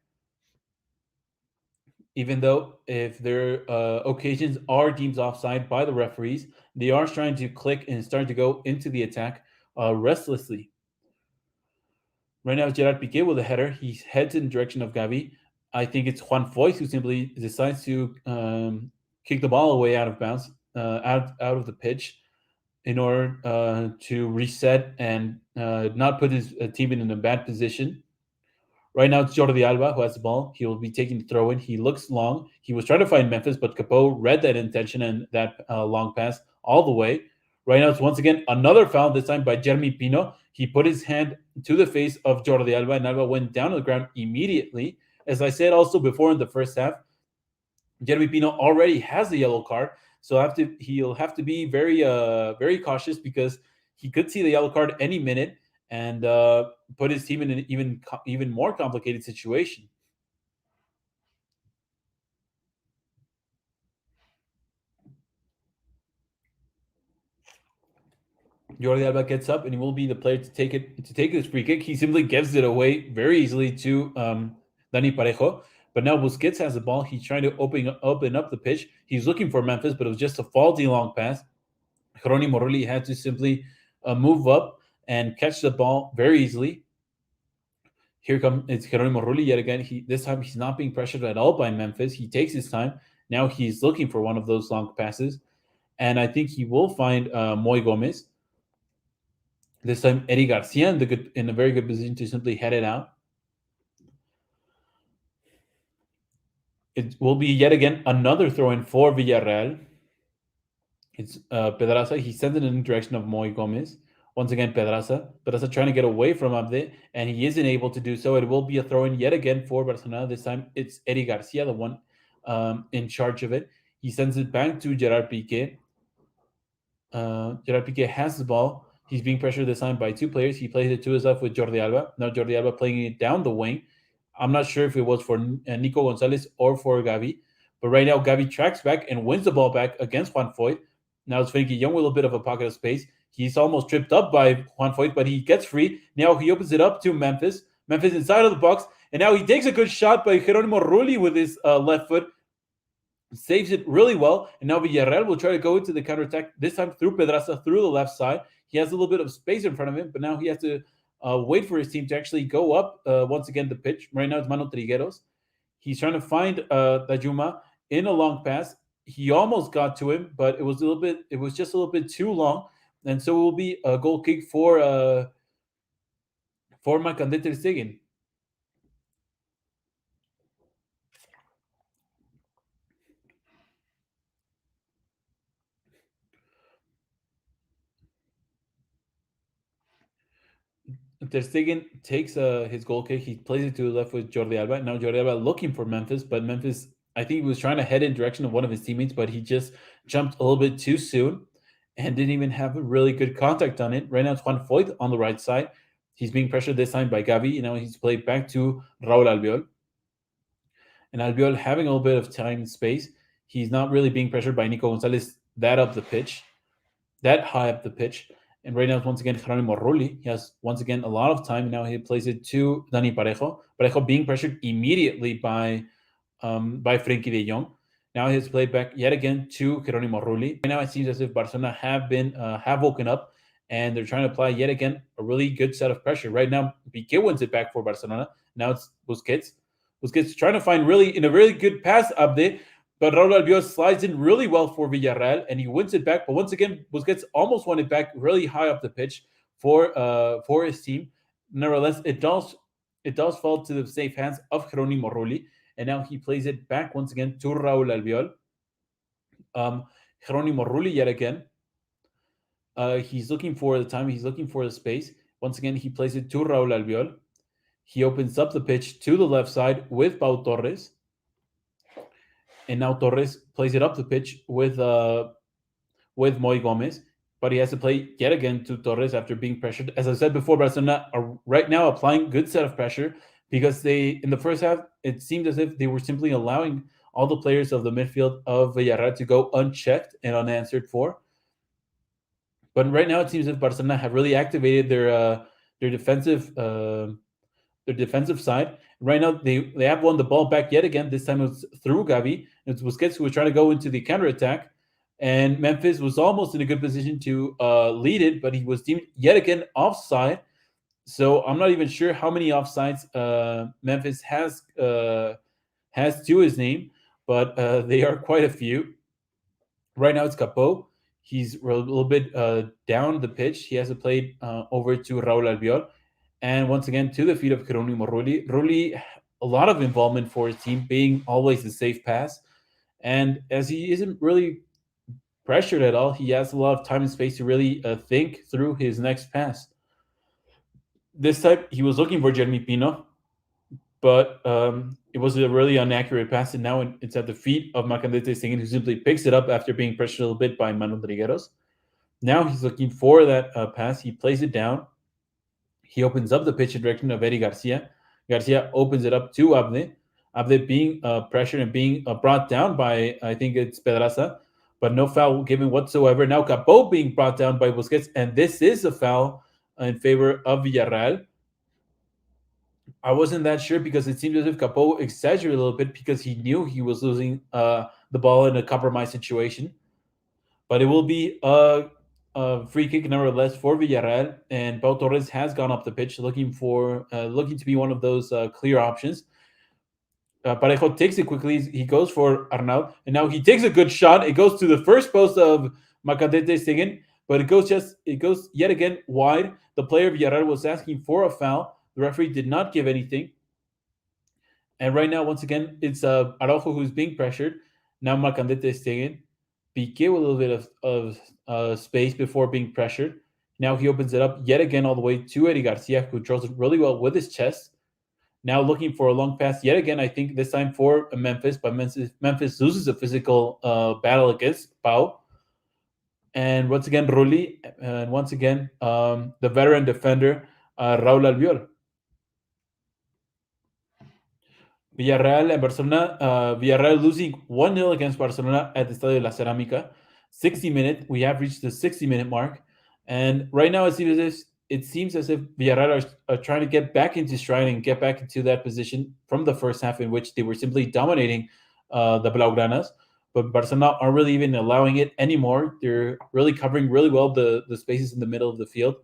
Even though if their occasions are deemed offside by the referees, they are trying to click and start to go into the attack restlessly. Right now, it's Gerard Piqué with a header. He heads in the direction of Gavi. I think it's Juan Foyth who simply decides to kick the ball away out of bounds, out of the pitch, in order to reset and not put his team in a bad position. Right now, it's Jordi Alba who has the ball. He will be taking the throw in. He looks long. He was trying to find Memphis, but Capo read that intention and that long pass all the way. Right now, it's once again another foul, this time by Jeremy Pino. He put his hand to the face of Jordi Alba, and Alba went down to the ground immediately. As I said also before in the first half, Jeremy Pino already has a yellow card, so he'll have to be very cautious because he could see the yellow card any minute and put his team in an even more complicated situation. Jordi Alba gets up and he will be the player to take this free kick. He simply gives it away very easily to Dani Parejo. But now Busquets has the ball. He's trying to open up the pitch. He's looking for Memphis, but it was just a faulty long pass. Jeronimo Rulli had to simply move up and catch the ball very easily. Here it's Jeronimo Rulli yet again. This time he's not being pressured at all by Memphis. He takes his time. Now he's looking for one of those long passes. And I think he will find Moy Gomez. This time Eddie Garcia in a very good position to simply head it out. It will be yet again another throw-in for Villarreal. It's Pedraza. He sends it in the direction of Moy Gomez. Once again, Pedraza trying to get away from Abde, and he isn't able to do so. It will be a throw-in yet again for Barcelona. This time it's Eddie Garcia, the one in charge of it. He sends it back to Gerard Piqué. Gerard Piqué has the ball. He's being pressured this time by two players. He plays it to his left with Jordi Alba. Now Jordi Alba playing it down the wing. I'm not sure if it was for Nico Gonzalez or for Gavi. But right now, Gavi tracks back and wins the ball back against Juan Foyth. Now it's Frenkie Jon with a bit of a pocket of space. He's almost tripped up by Juan Foyth, but he gets free. Now he opens it up to Memphis. Memphis inside of the box. And now he takes a good shot by Jeronimo Rulli with his left foot. Saves it really well. And now Villarreal will try to go into the counterattack, this time through Pedraza, through the left side. He has a little bit of space in front of him, but now he has to wait for his team to actually go up once again the pitch. Right now it's Mano Trigueros. He's trying to find Dajuma in a long pass. He almost got to him, but it was just a little bit too long. And so it will be a goal kick for for Marc-André ter Stegen. Ter Stegen takes his goal kick. He plays it to the left with Jordi Alba. Now Jordi Alba looking for Memphis, but Memphis, I think he was trying to head in direction of one of his teammates, but he just jumped a little bit too soon and didn't even have a really good contact on it. Right now it's Juan Foyt on the right side. He's being pressured this time by Gavi. Now he's played back to Raul Albiol. And Albiol having a little bit of time and space. He's not really being pressured by Nico Gonzalez that high up the pitch. And right now, it's once again Geronimo Rulli. He has once again a lot of time. Now he plays it to Dani Parejo. Parejo being pressured immediately by Frenkie de Jong. Now he's played back yet again to Geronimo Rulli. Right now, it seems as if Barcelona have woken up and they're trying to apply yet again a really good set of pressure. Right now, Piqué wins it back for Barcelona. Now it's Busquets. Busquets trying to find really in a really good pass update, but Raul Albiol slides in really well for Villarreal and he wins it back. But once again, Busquets almost won it back really high up the pitch for his team. Nevertheless, it does fall to the safe hands of Geronimo Rulli, and now he plays it back once again to Raul Albiol. Geronimo Rulli yet again. He's looking for the time. He's looking for the space. Once again, he plays it to Raul Albiol. He opens up the pitch to the left side with Pau Torres. And now Torres plays it up the pitch with Moy Gomez. But he has to play yet again to Torres after being pressured. As I said before, Barcelona are right now applying good set of pressure because in the first half, it seemed as if they were simply allowing all the players of the midfield of Villarreal to go unchecked and unanswered for. But right now, it seems as if Barcelona have really activated their defensive side. Right now, they have won the ball back yet again. This time it was through Gavi. It was Busquets who was trying to go into the counterattack. And Memphis was almost in a good position to lead it, but he was deemed yet again offside. So I'm not even sure how many offsides Memphis has to his name, but they are quite a few. Right now it's Capot. He's a little bit down the pitch. He has to play over to Raul Albiol. And once again, to the feet of Geronimo Rulli. Rulli, a lot of involvement for his team, being always the safe pass. And as he isn't really pressured at all, he has a lot of time and space to really think through his next pass. This time, he was looking for Jeremy Pino, but it was a really inaccurate pass. And now it's at the feet of Marc-André ter Stegen, who simply picks it up after being pressured a little bit by Manuel Trigueros. Now he's looking for that pass. He plays it down. He opens up the pitch in direction of Eddie Garcia. Garcia opens it up to Abde. Abde being pressured and being brought down by, I think it's Pedraza, but no foul given whatsoever. Now Capot being brought down by Busquets, and this is a foul in favor of Villarreal. I wasn't that sure because it seemed as if Capot exaggerated a little bit because he knew he was losing the ball in a compromised situation. But it will be a free kick nevertheless for Villarreal, and Pau Torres has gone up the pitch looking to be one of those clear options. Parejo takes it quickly. He goes for Arnaud, and now he takes a good shot. It goes to the first post of Marc-André ter Stegen, but it goes yet again wide. The player of Villarreal was asking for a foul. The referee did not give anything. And right now, once again, it's Araujo who's being pressured. Now Marc-André ter Stegen. Piqué with a little bit of space before being pressured. Now he opens it up yet again all the way to Eddie Garcia, who draws it really well with his chest. Now looking for a long pass yet again, I think this time for Memphis, but Memphis loses a physical battle against Pau. And once again, Rulli, and once again, the veteran defender, Raul Albiol. Villarreal and Barcelona. Villarreal losing 1-0 against Barcelona at the Estadio La Cerámica. 60-minute. We have reached the 60-minute mark. And right now, it seems as if Villarreal are trying to get back into stride and get back into that position from the first half in which they were simply dominating the Blaugranas. But Barcelona aren't really even allowing it anymore. They're really covering really well the spaces in the middle of the field.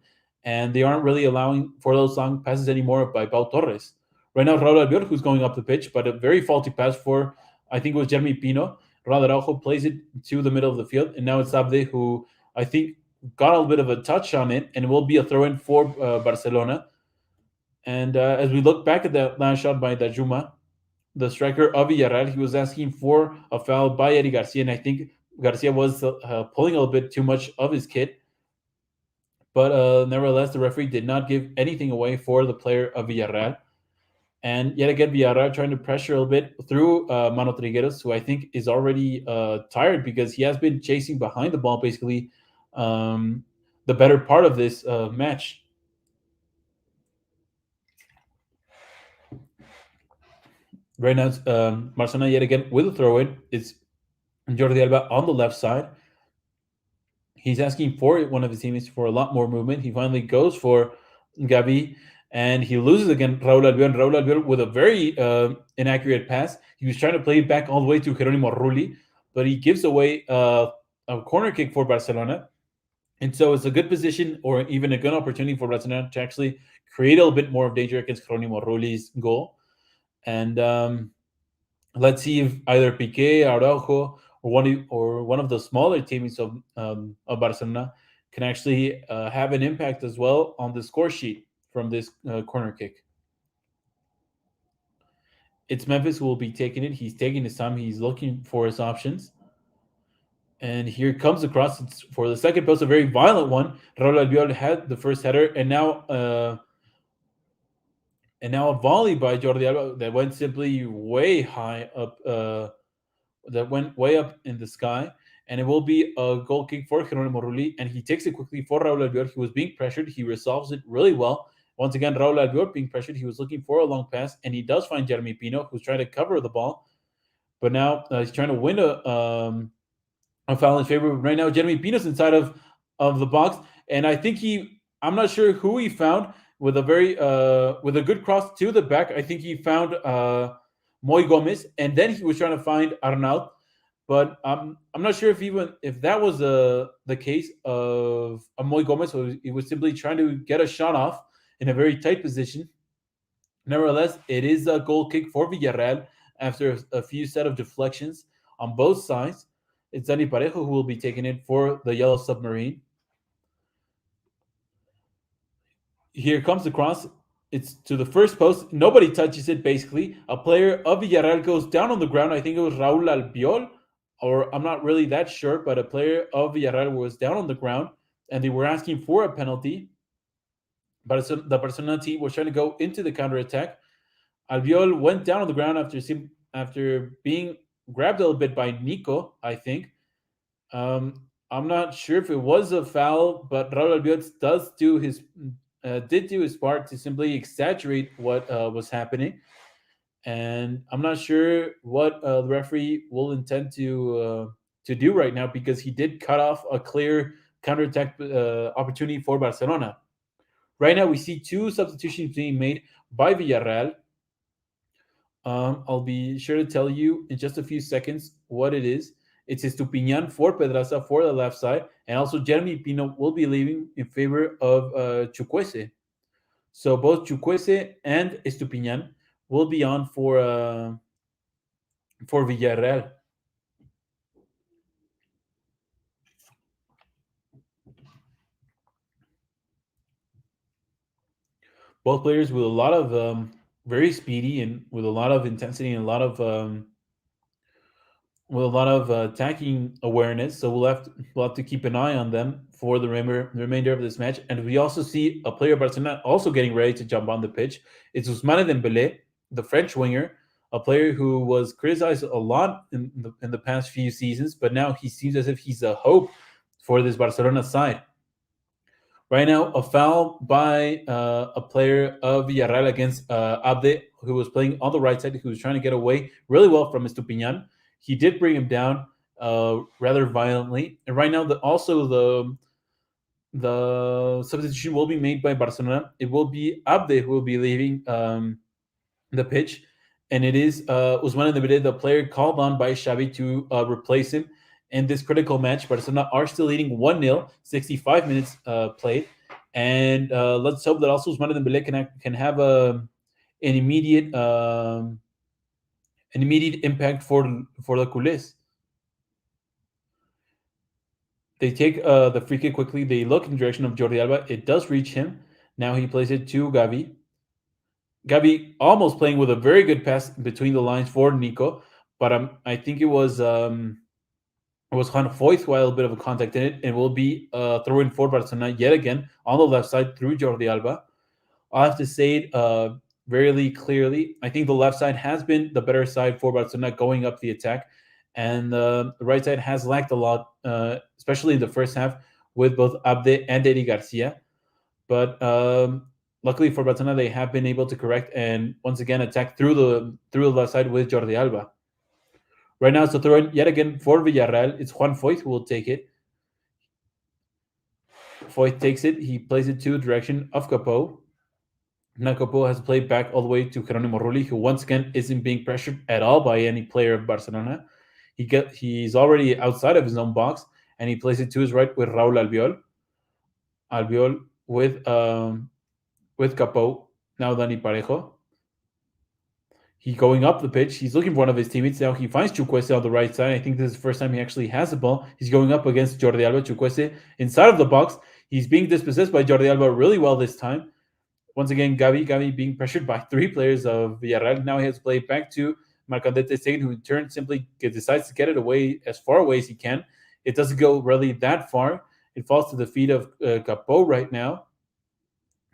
And they aren't really allowing for those long passes anymore by Pau Torres. Right now, Raul Albiol, who's going up the pitch, but a very faulty pass for, I think it was Jeremy Pino. Raul Araujo plays it to the middle of the field, and now it's Abde, who I think got a little bit of a touch on it, and it will be a throw-in for Barcelona. And as we look back at that last shot by Dajuma, the striker of Villarreal, he was asking for a foul by Eddie Garcia, and I think Garcia was pulling a little bit too much of his kit. But nevertheless, the referee did not give anything away for the player of Villarreal. And yet again, Villarreal trying to pressure a little bit through Mano Trigueros, who I think is already tired because he has been chasing behind the ball basically the better part of this match. Right now, Barcelona yet again with a throw in. It's Jordi Alba on the left side. He's asking for one of his teammates for a lot more movement. He finally goes for Gavi, and he loses again Raul Albion. Raul Albion with a very inaccurate pass. He was trying to play it back all the way to Jeronimo Rulli, but he gives away a corner kick for Barcelona. And so it's a good position or even a good opportunity for Barcelona to actually create a little bit more of danger against Jeronimo Rulli's goal. And let's see if either Piqué, Araujo, or one of the smaller teams of Barcelona can actually have an impact as well on the score sheet from this corner kick. It's Memphis who will be taking it. He's taking his time. He's looking for his options. And here comes the cross. It's for the second post, a very violent one. Raul Albiol had the first header, and now a volley by Jordi Alba that went simply way high up that went way up in the sky, and it will be a goal kick for Jeronimo Rulli, and he takes it quickly for Raul Albiol. He was being pressured. He resolves it really well. Once again, Raul Albiol being pressured. He was looking for a long pass, and he does find Jeremy Pino, who's trying to cover the ball, but now he's trying to win a foul in favor. Right now, Jeremy Pino's inside of the box, and I think I'm not sure who he found with a with a good cross to the back. I think he found Moy Gomez, and then he was trying to find Arnaud. But I'm not sure if that was the case of Moy Gomez, or he was simply trying to get a shot off in a very tight position. Nevertheless, it is a goal kick for Villarreal after a few set of deflections on both sides. It's Dani Parejo who will be taking it for the Yellow Submarine. Here comes the cross. It's to the first post. Nobody touches it, basically. A player of Villarreal goes down on the ground. I think it was Raul Albiol, or I'm not really that sure, but a player of Villarreal was down on the ground, and they were asking for a penalty. But the Barcelona team was trying to go into the counterattack. Albiol went down on the ground after being grabbed a little bit by Nico, I think. I'm not sure if it was a foul, but Raul Albiol did do his part to simply exaggerate what was happening, and I'm not sure what the referee will intend to do right now because he did cut off a clear counterattack opportunity for Barcelona. Right now, we see two substitutions being made by Villarreal. I'll be sure to tell you in just a few seconds what it is. It's Estupiñán for Pedraza for the left side, and also Jeremy Pino will be leaving in favor of Chukwese. So both Chukwese and Estupiñán will be on for Villarreal. Both players with a lot of very speedy and with a lot of intensity and a lot of with a lot of attacking awareness. So we'll have to keep an eye on them for the remainder of this match. And we also see a player of Barcelona also getting ready to jump on the pitch. It's Ousmane Dembele, the French winger, a player who was criticized a lot in the past few seasons, but now he seems as if he's a hope for this Barcelona side. Right now, a foul by a player of Villarreal against Abde, who was playing on the right side, who was trying to get away really well from Estupiñán. He did bring him down rather violently. And right now, the substitution will be made by Barcelona. It will be Abde who will be leaving the pitch, and it is Ousmane Dembélé, the player called on by Xavi to replace him in this critical match. Barcelona are still leading 1-0, 65 minutes played, and let's hope that also Ousmane Dembélé can have an immediate impact for the Culés. They take the free kick quickly. They look in the direction of Jordi Alba. It does reach him. Now he plays it to Gavi. Gabi almost playing with a very good pass between the lines for Nico, but I think it was Juan Foyth who had a little bit of a contact in it, and will be throwing for Barcelona yet again on the left side through Jordi Alba. I'll have to say it very clearly. I think the left side has been the better side for Barcelona going up the attack, and the right side has lacked a lot, especially in the first half with both Abde and Eddie Garcia. But luckily for Barcelona, they have been able to correct and once again attack through the left side with Jordi Alba. Right now, it's a throw in yet again for Villarreal. It's Juan Foyth who will take it. Foyth takes it. He plays it to the direction of Capo. Now Capo has played back all the way to Geronimo Rulli, who once again isn't being pressured at all by any player of Barcelona. He's already outside of his own box, and he plays it to his right with Raúl Albiol. Albiol with Capo. Now Dani Parejo. He's going up the pitch. He's looking for one of his teammates. Now he finds Chukwese on the right side. I think this is the first time he actually has the ball. He's going up against Jordi Alba. Chukwese inside of the box. He's being dispossessed by Jordi Alba really well this time. Once again, Gavi being pressured by three players of Villarreal. Now he has to play back to Marcandete Stegen, who in turn simply decides to get it away as far away as he can. It doesn't go really that far. It falls to the feet of Capo right now.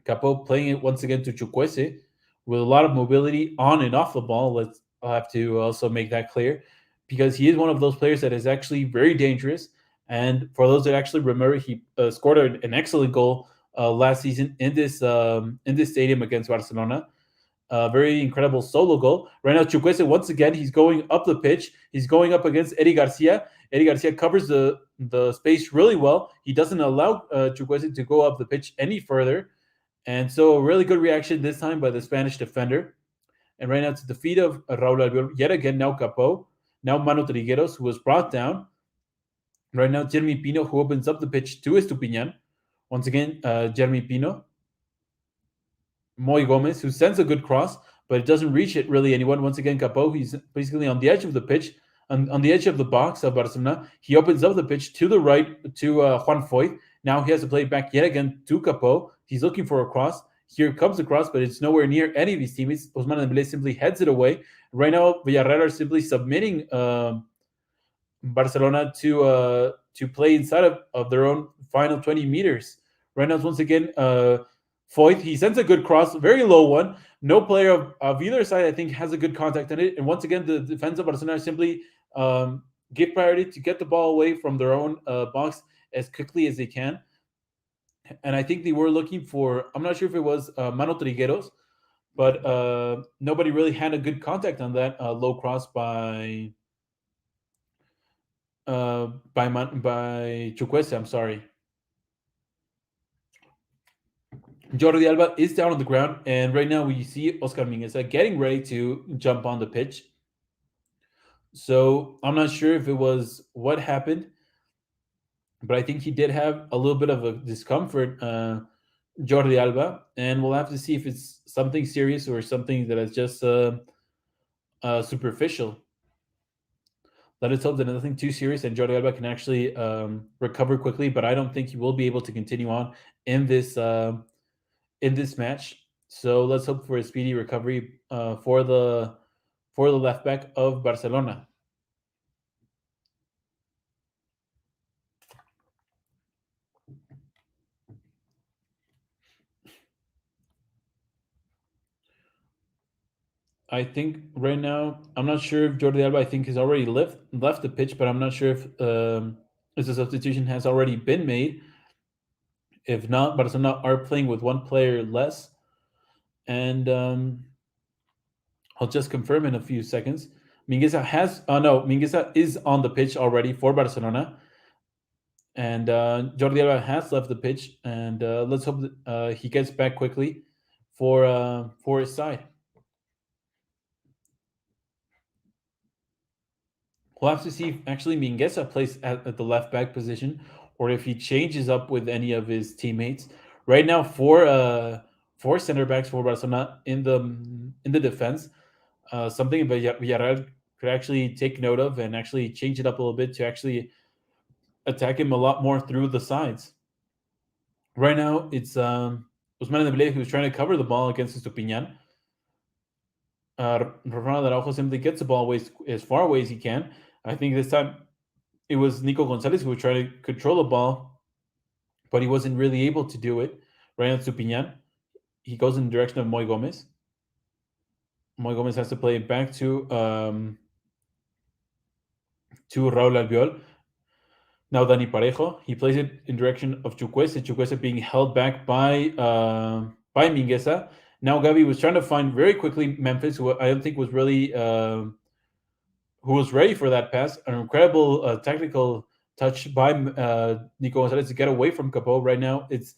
Capo playing it once again to Chukwese with a lot of mobility on and off the ball. I'll have to also make that clear because he is one of those players that is actually very dangerous. And for those that actually remember, he scored an excellent goal last season in this stadium against Barcelona. A very incredible solo goal. Right now, Chukwese once again he's going up the pitch. He's going up against Eddie Garcia. Eddie Garcia covers the space really well. He doesn't allow Chukwese to go up the pitch any further. And so, a really good reaction this time by the Spanish defender. And right now, it's the feet of Raul Albiol. Yet again, now Capo. Now Mano Trigueros, who was brought down. Right now, Jeremy Pino, who opens up the pitch to Estupiñan. Once again, Jeremy Pino. Moy Gomez, who sends a good cross, but it doesn't reach it really anyone. Once again, Capo, he's basically on the edge of the pitch, on the edge of the box of Barcelona. He opens up the pitch to the right to Juan Foyth. Now he has to play back yet again to Capo. He's looking for a cross. Here comes the cross, but it's nowhere near any of his teammates. Osman Dembele simply heads it away. Right now, Villarreal are simply submitting Barcelona to play inside of their own final 20 meters. Right now, once again, Foyth, he sends a good cross, very low one. No player of either side, I think, has a good contact on it. And once again, the defense of Barcelona simply give priority to get the ball away from their own box as quickly as they can. And I think they were looking for, I'm not sure if it was Mano Trigueros, but nobody really had a good contact on that low cross by Chukwese, I'm sorry. Jordi Alba is down on the ground, and right now we see Oscar Mingueza getting ready to jump on the pitch. So I'm not sure if it was what happened, but I think he did have a little bit of a discomfort, Jordi Alba, and we'll have to see if it's something serious or something that is just superficial. Let us hope that nothing too serious and Jordi Alba can actually recover quickly, but I don't think he will be able to continue on in this match. So let's hope for a speedy recovery for the left back of Barcelona. I think right now, I'm not sure if Jordi Alba, I think, has already left the pitch, but I'm not sure if the substitution has already been made. If not, Barcelona are playing with one player less. And I'll just confirm in a few seconds. Mingueza is on the pitch already for Barcelona. And Jordi Alba has left the pitch. And let's hope that he gets back quickly for his side. We'll have to see if actually Mingueza plays at the left back position or if he changes up with any of his teammates. Right now, four center backs for Barcelona in the defense. Something Villarreal could actually take note of and actually change it up a little bit to actually attack him a lot more through the sides. Right now, it's Ousmane Dembélé who's trying to cover the ball against Estupiñán. Ronald Araujo simply gets the ball away as far away as he can. I think this time it was Nico Gonzalez who would try to control the ball, but he wasn't really able to do it. Right on Stupinian, he goes in the direction of Moy Gomez. Moy Gomez has to play it back to Raúl Albiol. Now Dani Parejo, he plays it in direction of Chukwese. Chukwese being held back by Mingueza. Now Gavi was trying to find very quickly Memphis, who I don't think was really who was ready for that pass. An incredible technical touch by Nico Gonzalez to get away from Capo. Right now, it's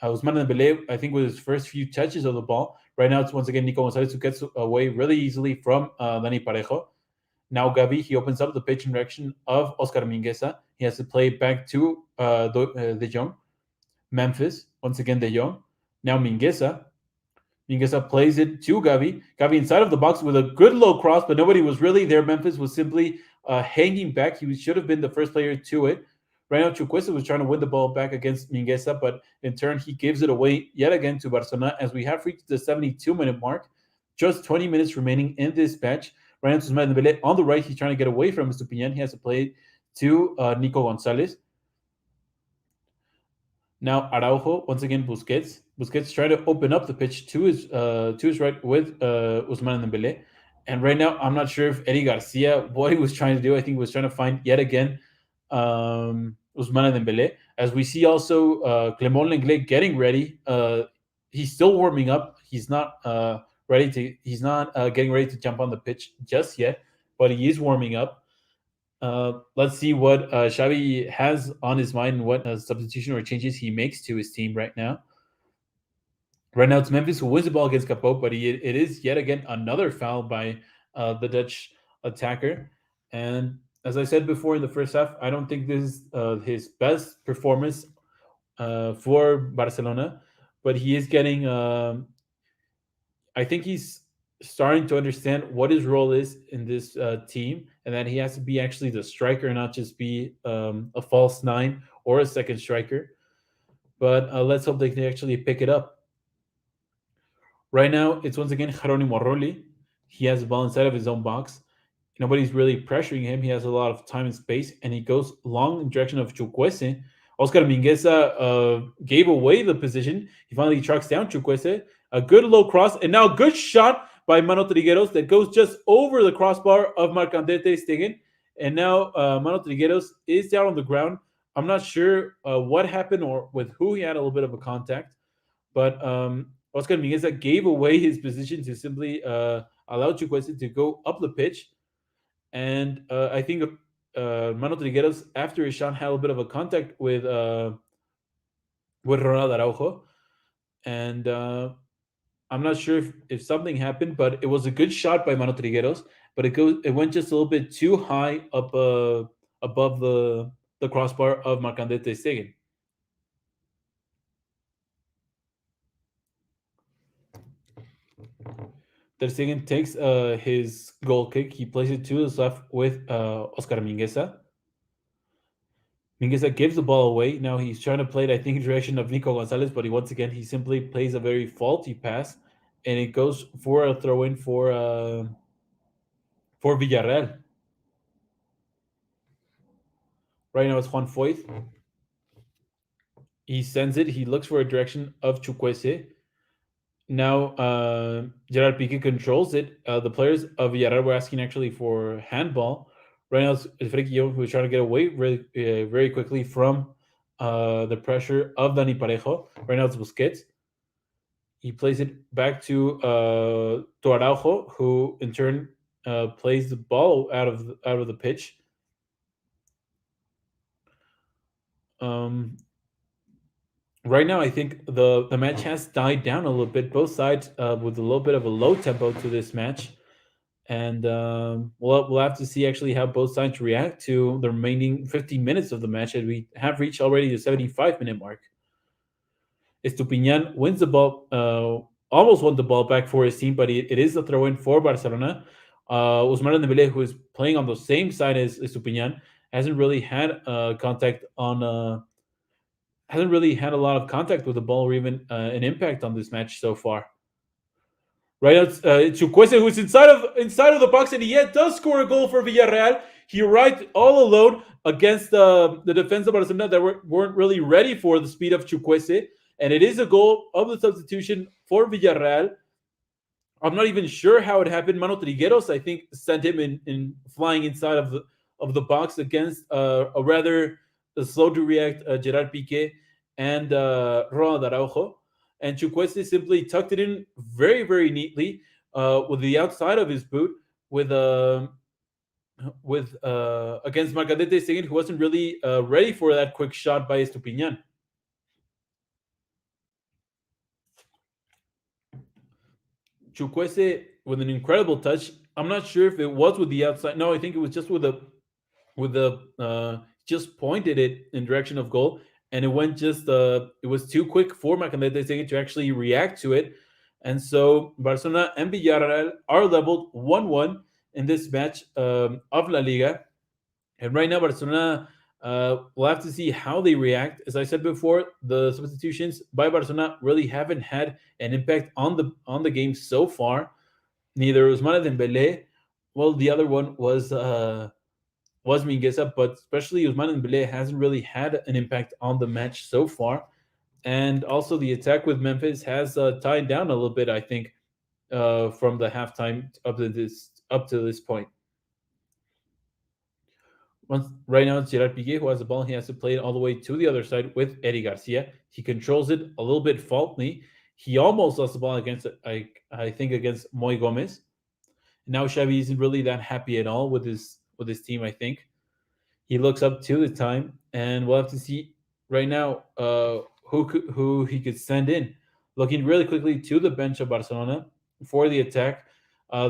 Ousmane Dembele, I think, with his first few touches of the ball. Right now, it's once again Nico Gonzalez who gets away really easily from Dani Parejo. Now Gavi, he opens up the pitch in direction of Oscar Mingueza. He has to play back to De Jong. Memphis, once again De Jong. Now Mingueza. Mingueza plays it to Gavi. Gavi inside of the box with a good low cross, but nobody was really there. Memphis was simply hanging back. He should have been the first player to it. Right now, Chukwese was trying to win the ball back against Mingueza, but in turn, he gives it away yet again to Barcelona as we have reached the 72-minute mark. Just 20 minutes remaining in this match. Right now, Ousmane Dembele on the right. He's trying to get away from Stupinian. He has to play to Nico Gonzalez. Now Araujo, once again Busquets. Busquets trying to open up the pitch to his right with Ousmane Dembele. And right now, I'm not sure if Eddie Garcia, what he was trying to do, I think he was trying to find yet again Ousmane Dembele. As we see also Clement Lenglet getting ready. He's still warming up. He's not he's not getting ready to jump on the pitch just yet, but he is warming up. Let's see what Xavi has on his mind, what substitution or changes he makes to his team right now. Right now, it's Memphis who wins the ball against Capo, but it is yet again another foul by the Dutch attacker. And as I said before in the first half, I don't think this is his best performance for Barcelona, but he is getting. I think he's starting to understand what his role is in this team, and that he has to be actually the striker, not just be a false nine or a second striker. But let's hope they can actually pick it up. Right now, it's once again Jeronimo Roli. He has the ball inside of his own box. Nobody's really pressuring him. He has a lot of time and space, and he goes long in direction of Chukwese. Oscar Mingueza gave away the position. He finally tracks down Chukwese. A good low cross, and now a good shot by Mano Trigueros that goes just over the crossbar of Marc-André Stegen. And now Mano Trigueros is down on the ground. I'm not sure what happened or with who he had a little bit of a contact, but Oscar Mingueza gave away his position to simply allow Chukwese to go up the pitch. And I think Mano Trigueros, after his shot, had a bit of a contact with Ronald Araujo. And I'm not sure if something happened, but it was a good shot by Mano Trigueros, but it went just a little bit too high up above the crossbar of Marc-André ter Stegen. Ter Stegen takes his goal kick. He plays it to his left with Oscar Mingueza. Mingueza gives the ball away. Now he's trying to play it, I think, in direction of Nico Gonzalez, but once again, he simply plays a very faulty pass, and it goes for a throw-in for Villarreal. Right now, it's Juan Foyth. He sends it. He looks for a direction of Chukwese. Now, Gerard Piqué controls it. The players of Villarreal were asking actually for handball. Right now, it's Frenkie Young who is trying to get away very quickly from the pressure of Dani Parejo. Right now, it's Busquets. He plays it back to Araujo, who in turn plays the ball out of the pitch. Right now, I think the match has died down a little bit. Both sides with a little bit of a low tempo to this match, and we'll have to see actually how both sides react to the remaining 50 minutes of the match, as we have reached already the 75-minute mark. Estupinian wins the ball, almost won the ball back for his team, but it is a throw-in for Barcelona. Ousmane Dembele, who is playing on the same side as Estupinian, hasn't really had contact on. Hasn't really had a lot of contact with the ball or even an impact on this match so far. Right now, it's Chukwese who's inside of the box, and he yet does score a goal for Villarreal. He arrived all alone against the defense of Barcelona that weren't really ready for the speed of Chukwese, and it is a goal of the substitution for Villarreal. I'm not even sure how it happened. Mano Trigueros, I think, sent him in flying inside of the box against a rather slow to react Gerard Piqué and Ronald Araujo. And Chukwese simply tucked it in very, very neatly with the outside of his boot with against Marcadete Seguin, who wasn't really ready for that quick shot by Estupinian. Chukwese with an incredible touch. I'm not sure if it was with the outside. No, I think it was just with the just pointed it in direction of goal, and it went just it was too quick for Macandete to actually react to it, and so Barcelona and Villarreal are leveled 1-1 in this match of La Liga, and right now Barcelona. We'll have to see how they react. As I said before, the substitutions by Barcelona really haven't had an impact on the game so far. Neither Ousmane Dembele. Well, the other one was Mingueza, but especially Ousmane Dembele hasn't really had an impact on the match so far. And also the attack with Memphis has tied down a little bit, I think, from the halftime up to this point. Right now, it's Gerard Piqué who has the ball. He has to play it all the way to the other side with Eddie Garcia. He controls it a little bit faultily. He almost lost the ball against, I think, against Moy Gomez. Now Xavi isn't really that happy at all with his team. I think he looks up to the time, and we'll have to see right now who he could send in. Looking really quickly to the bench of Barcelona for the attack,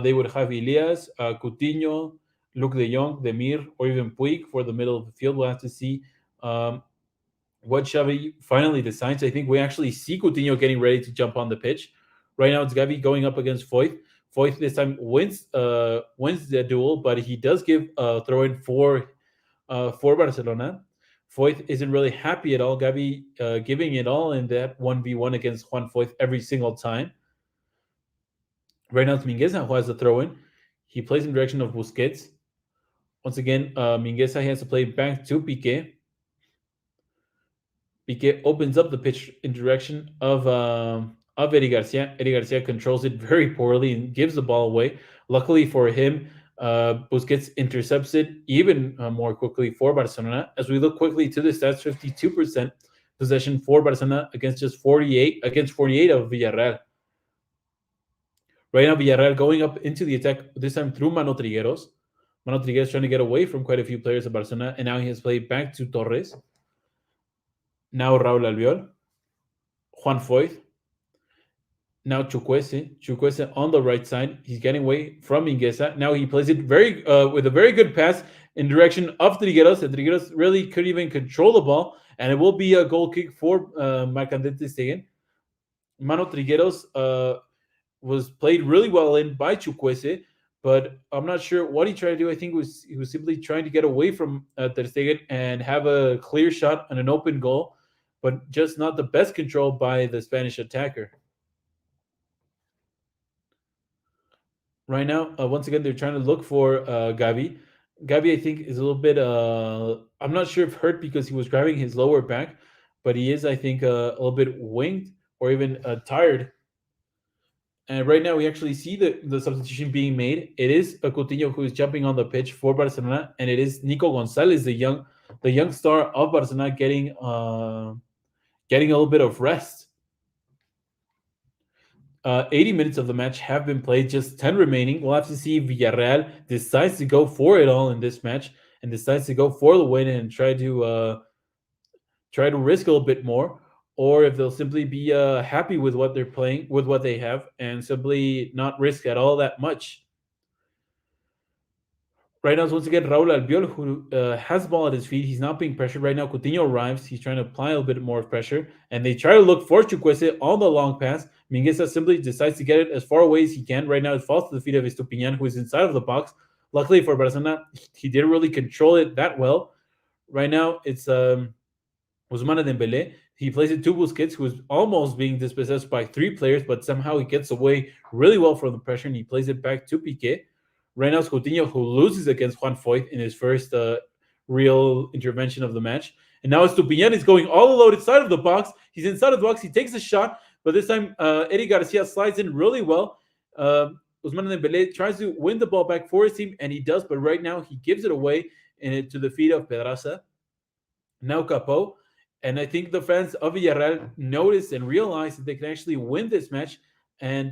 they would have Elias, Coutinho, Luke De Jong, Demir, or even Puig for the middle of the field. We'll have to see um, what Xavi finally decides. I think we actually see Coutinho getting ready to jump on the pitch. Right now, it's Gavi going up against Foyth. Foyth this time wins the duel, but he does give a throw in for Barcelona. Foyth isn't really happy at all. Gavi giving it all in that 1v1 against Juan Foyth every single time. Right now, it's Mingueza who has the throw in. He plays in direction of Busquets. Once again, Mingueza has to play back to Piqué. Piqué opens up the pitch in direction of Eddie Garcia. Eddie Garcia controls it very poorly and gives the ball away. Luckily for him, Busquets intercepts it even more quickly for Barcelona. As we look quickly to the stats, 52% possession for Barcelona against just 48 of Villarreal. Right now, Villarreal going up into the attack, this time through Mano Trigueros. Mano Trigueros trying to get away from quite a few players of Barcelona, and now he has played back to Torres. Now Raúl Albiol, Juan Foyth, now Chukwese on the right side. He's getting away from Mingueza. Now he plays it with a very good pass in direction of Trigueros. And Trigueros really couldn't even control the ball, and it will be a goal kick for Marcandete Stegen. Mano Trigueros was played really well in by Chukwese, but I'm not sure what he tried to do. I think he was simply trying to get away from Ter Stegen and have a clear shot and an open goal, but just not the best control by the Spanish attacker. Right now, once again, they're trying to look for Gavi. Gavi, I think, is a little bit. I'm not sure if hurt because he was grabbing his lower back, but he is, I think, a little bit winged or even tired. And right now, we actually see the substitution being made. It is a Coutinho who is jumping on the pitch for Barcelona, and it is Nico Gonzalez, the young star of Barcelona, getting a little bit of rest. 80 minutes of the match have been played, just 10 remaining. We'll have to see if Villarreal decides to go for it all in this match and decides to go for the win and try to risk a little bit more, or if they'll simply be happy with what they're playing, with what they have, and simply not risk at all that much. Right now, it's once again Raúl Albiol who has the ball at his feet. He's not being pressured right now. Coutinho arrives. He's trying to apply a little bit more pressure, and they try to look for Chukwese on the long pass. Mingueza simply decides to get it as far away as he can. Right now, it falls to the feet of Estupinian, who is inside of the box. Luckily for Barcelona, he didn't really control it that well. Right now, it's Ousmane Dembele. He plays it to Busquets, who is almost being dispossessed by three players, but somehow he gets away really well from the pressure, and he plays it back to Piqué. Right now, it's Coutinho, who loses against Juan Foyth in his first real intervention of the match. And now it's Stupinian. He's going all alone inside of the box. He's inside of the box. He takes a shot, but this time Eddie Garcia slides in really well. Ousmane Dembele tries to win the ball back for his team, and he does, but right now he gives it away to the feet of Pedraza. Now Capo. And I think the fans of Villarreal notice and realize that they can actually win this match and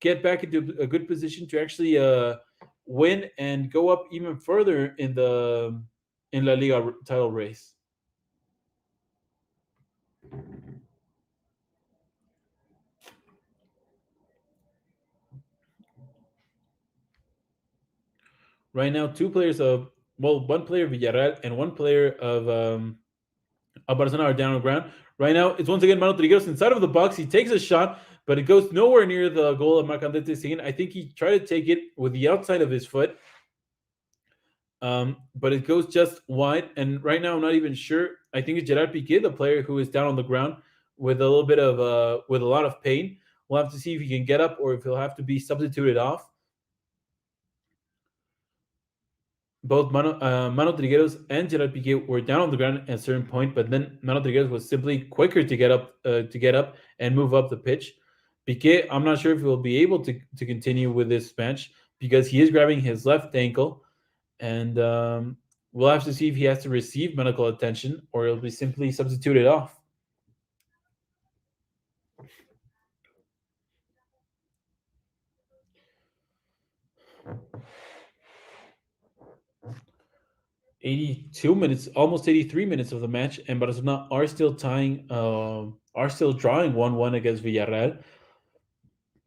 get back into a good position to actually win and go up even further in the in La Liga title race. Right now, two players of one player of Villarreal and one player of Barcelona are down on the ground. Right now, it's once again Manu Trigueros inside of the box. He takes a shot, but it goes nowhere near the goal of Marc-André Stegen. I think he tried to take it with the outside of his foot, but it goes just wide. And right now, I'm not even sure. I think it's Gerard Piqué, the player who is down on the ground with a little bit of with a lot of pain. We'll have to see if he can get up or if he'll have to be substituted off. Both Mano Trigueros and Gerard Piqué were down on the ground at a certain point, but then Mano Trigueros was simply quicker to get up and move up the pitch. Piqué, I'm not sure if he'll be able to continue with this match because he is grabbing his left ankle, and we'll have to see if he has to receive medical attention or he'll be simply substituted off. 82 minutes, almost 83 minutes of the match, and Barcelona are still are still drawing 1-1 against Villarreal.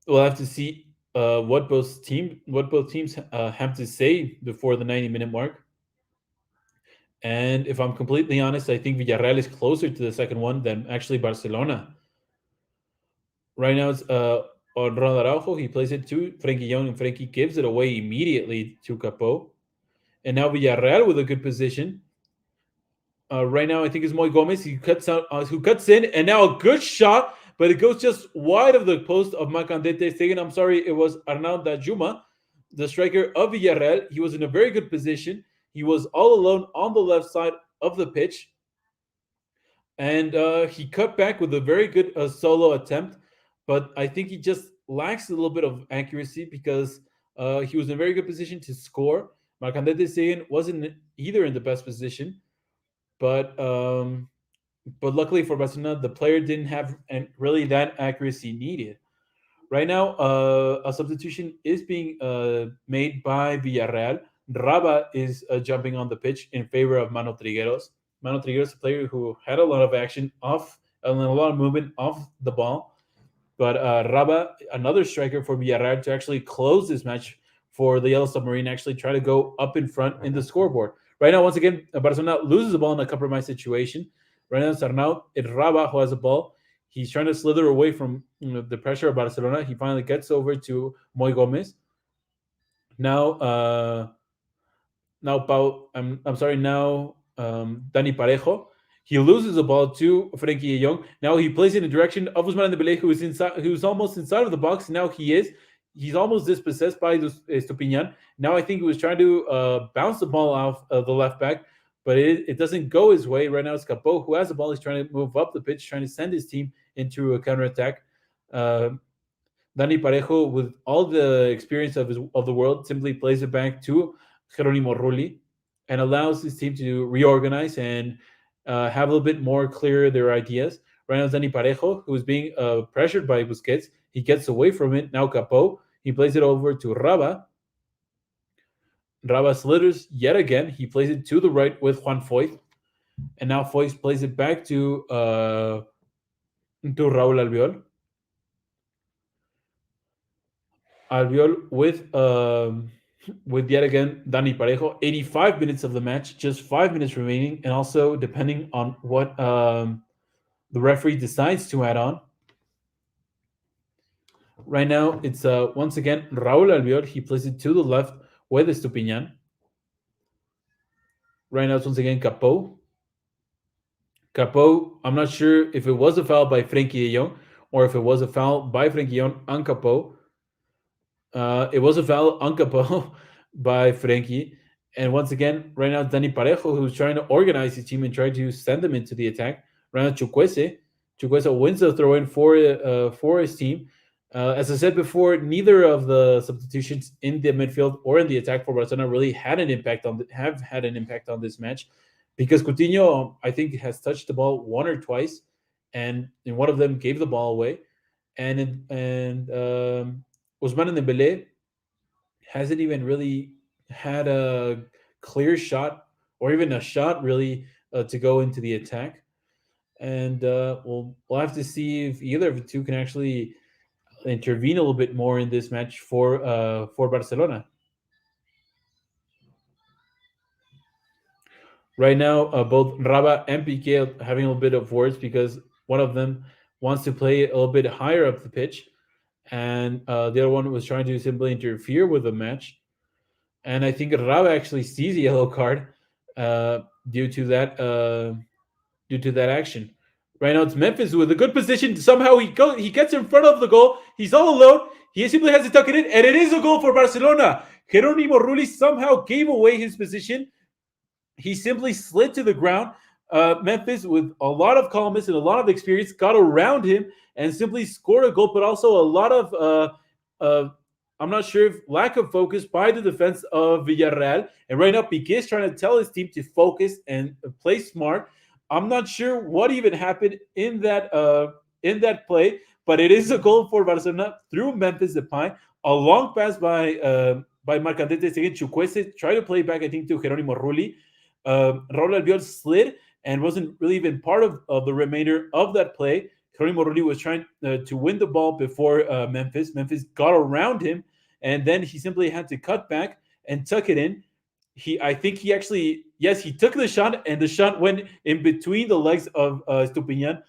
We'll have to see what both teams have to say before the 90-minute mark. And if I'm completely honest, I think Villarreal is closer to the second one than actually Barcelona. Right now, it's on Ronald Araujo. He plays it to Frenkie Young, and Frenkie gives it away immediately to Capot. And now Villarreal with a good position. Right now, I think it's Moy Gomez. He cuts out, who cuts in, and now a good shot, but it goes just wide of the post of Marc-André Stegen. I'm sorry, it was Arnaud Danjuma, the striker of Villarreal. He was in a very good position. He was all alone on the left side of the pitch, and he cut back with a very good solo attempt. But I think he just lacks a little bit of accuracy because he was in a very good position to score. Marc-André Stegen wasn't either in the best position. But luckily for Barcelona, the player didn't have really that accuracy needed. Right now, a substitution is being made by Villarreal. Raba is jumping on the pitch in favor of Mano Trigueros. Mano Trigueros, a player who had a lot of action off and a lot of movement off the ball. But Raba, another striker for Villarreal, to actually close this match for the Yellow Submarine, actually try to go up in front in the scoreboard. Right now, once again, Barcelona loses the ball in a compromised situation. Right now, it's Arnaud Raba who has the ball. He's trying to slither away from the pressure of Barcelona. He finally gets over to Moy Gomez. Now, I'm sorry. Now, Dani Parejo. He loses the ball to Frenkie de Jong. Now he plays in the direction of Ousmane Dembele, who's almost inside of the box. Now he's almost dispossessed by Stupinian. Now I think he was trying to bounce the ball off the left back, but it doesn't go his way. Right now it's Capot who has the ball. He's trying to move up the pitch, trying to send his team into a counterattack. Dani Parejo, with all the experience of the world, simply plays it back to Jeronimo Rulli and allows his team to reorganize and have a little bit more clear their ideas. Right now, it's Dani Parejo, who is being pressured by Busquets. He gets away from it. Now Capot, he plays it over to Raba. Raba slithers yet again. He plays it to the right with Juan Foyth. And now Foyth plays it back to Raul Albiol. Albiol with yet again Dani Parejo. 85 minutes of the match, just 5 minutes remaining, and also depending on what the referee decides to add on. Right now, it's once again Raul Albiol. He plays it to the left with Estupinian. Right now, it's once again Capot. Capo, I'm not sure if it was a foul by Frenkie de Jong or if it was a foul by Frenkie de Jong on Capo. It was a foul on Capo by Frenkie. And once again, right now, Danny Parejo, who's trying to organize his team and try to send them into the attack. Right now, Chukwese. Chukwese wins the throw in for his team. As I said before, neither of the substitutions in the midfield or in the attack for Barcelona really have had an impact on this match, because Coutinho, I think, has touched the ball one or twice, and in one of them gave the ball away, and Ousmane Dembele hasn't even really had a clear shot or even a shot really to go into the attack. And we'll have to see if either of the two can actually intervene a little bit more in this match for Barcelona. Right now, both Raba and Piqué are having a little bit of words because one of them wants to play a little bit higher up the pitch, and the other one was trying to simply interfere with the match. And I think Raba actually sees a yellow card uh, due to that due to that action. Right now, it's Memphis with a good position. Somehow he gets in front of the goal. He's all alone. He simply has to tuck it in, and it is a goal for Barcelona. Jeronimo Rulli somehow gave away his position. He simply slid to the ground. Memphis, with a lot of calmness and a lot of experience, got around him and simply scored a goal, but also a lot of, I'm not sure if lack of focus by the defense of Villarreal. And right now, Piqué is trying to tell his team to focus and play smart. I'm not sure what even happened in that play, but it is a goal for Barcelona through Memphis Depay. A long pass by Marcandete Seguin Chukwese, try to play back, I think, to Jeronimo Rulli. Raul Albiol slid and wasn't really even part of the remainder of that play. Karim Morudi was trying to win the ball before Memphis. Memphis got around him, and then he simply had to cut back and tuck it in. I think he actually, yes, he took the shot, and the shot went in between the legs of Stupinian,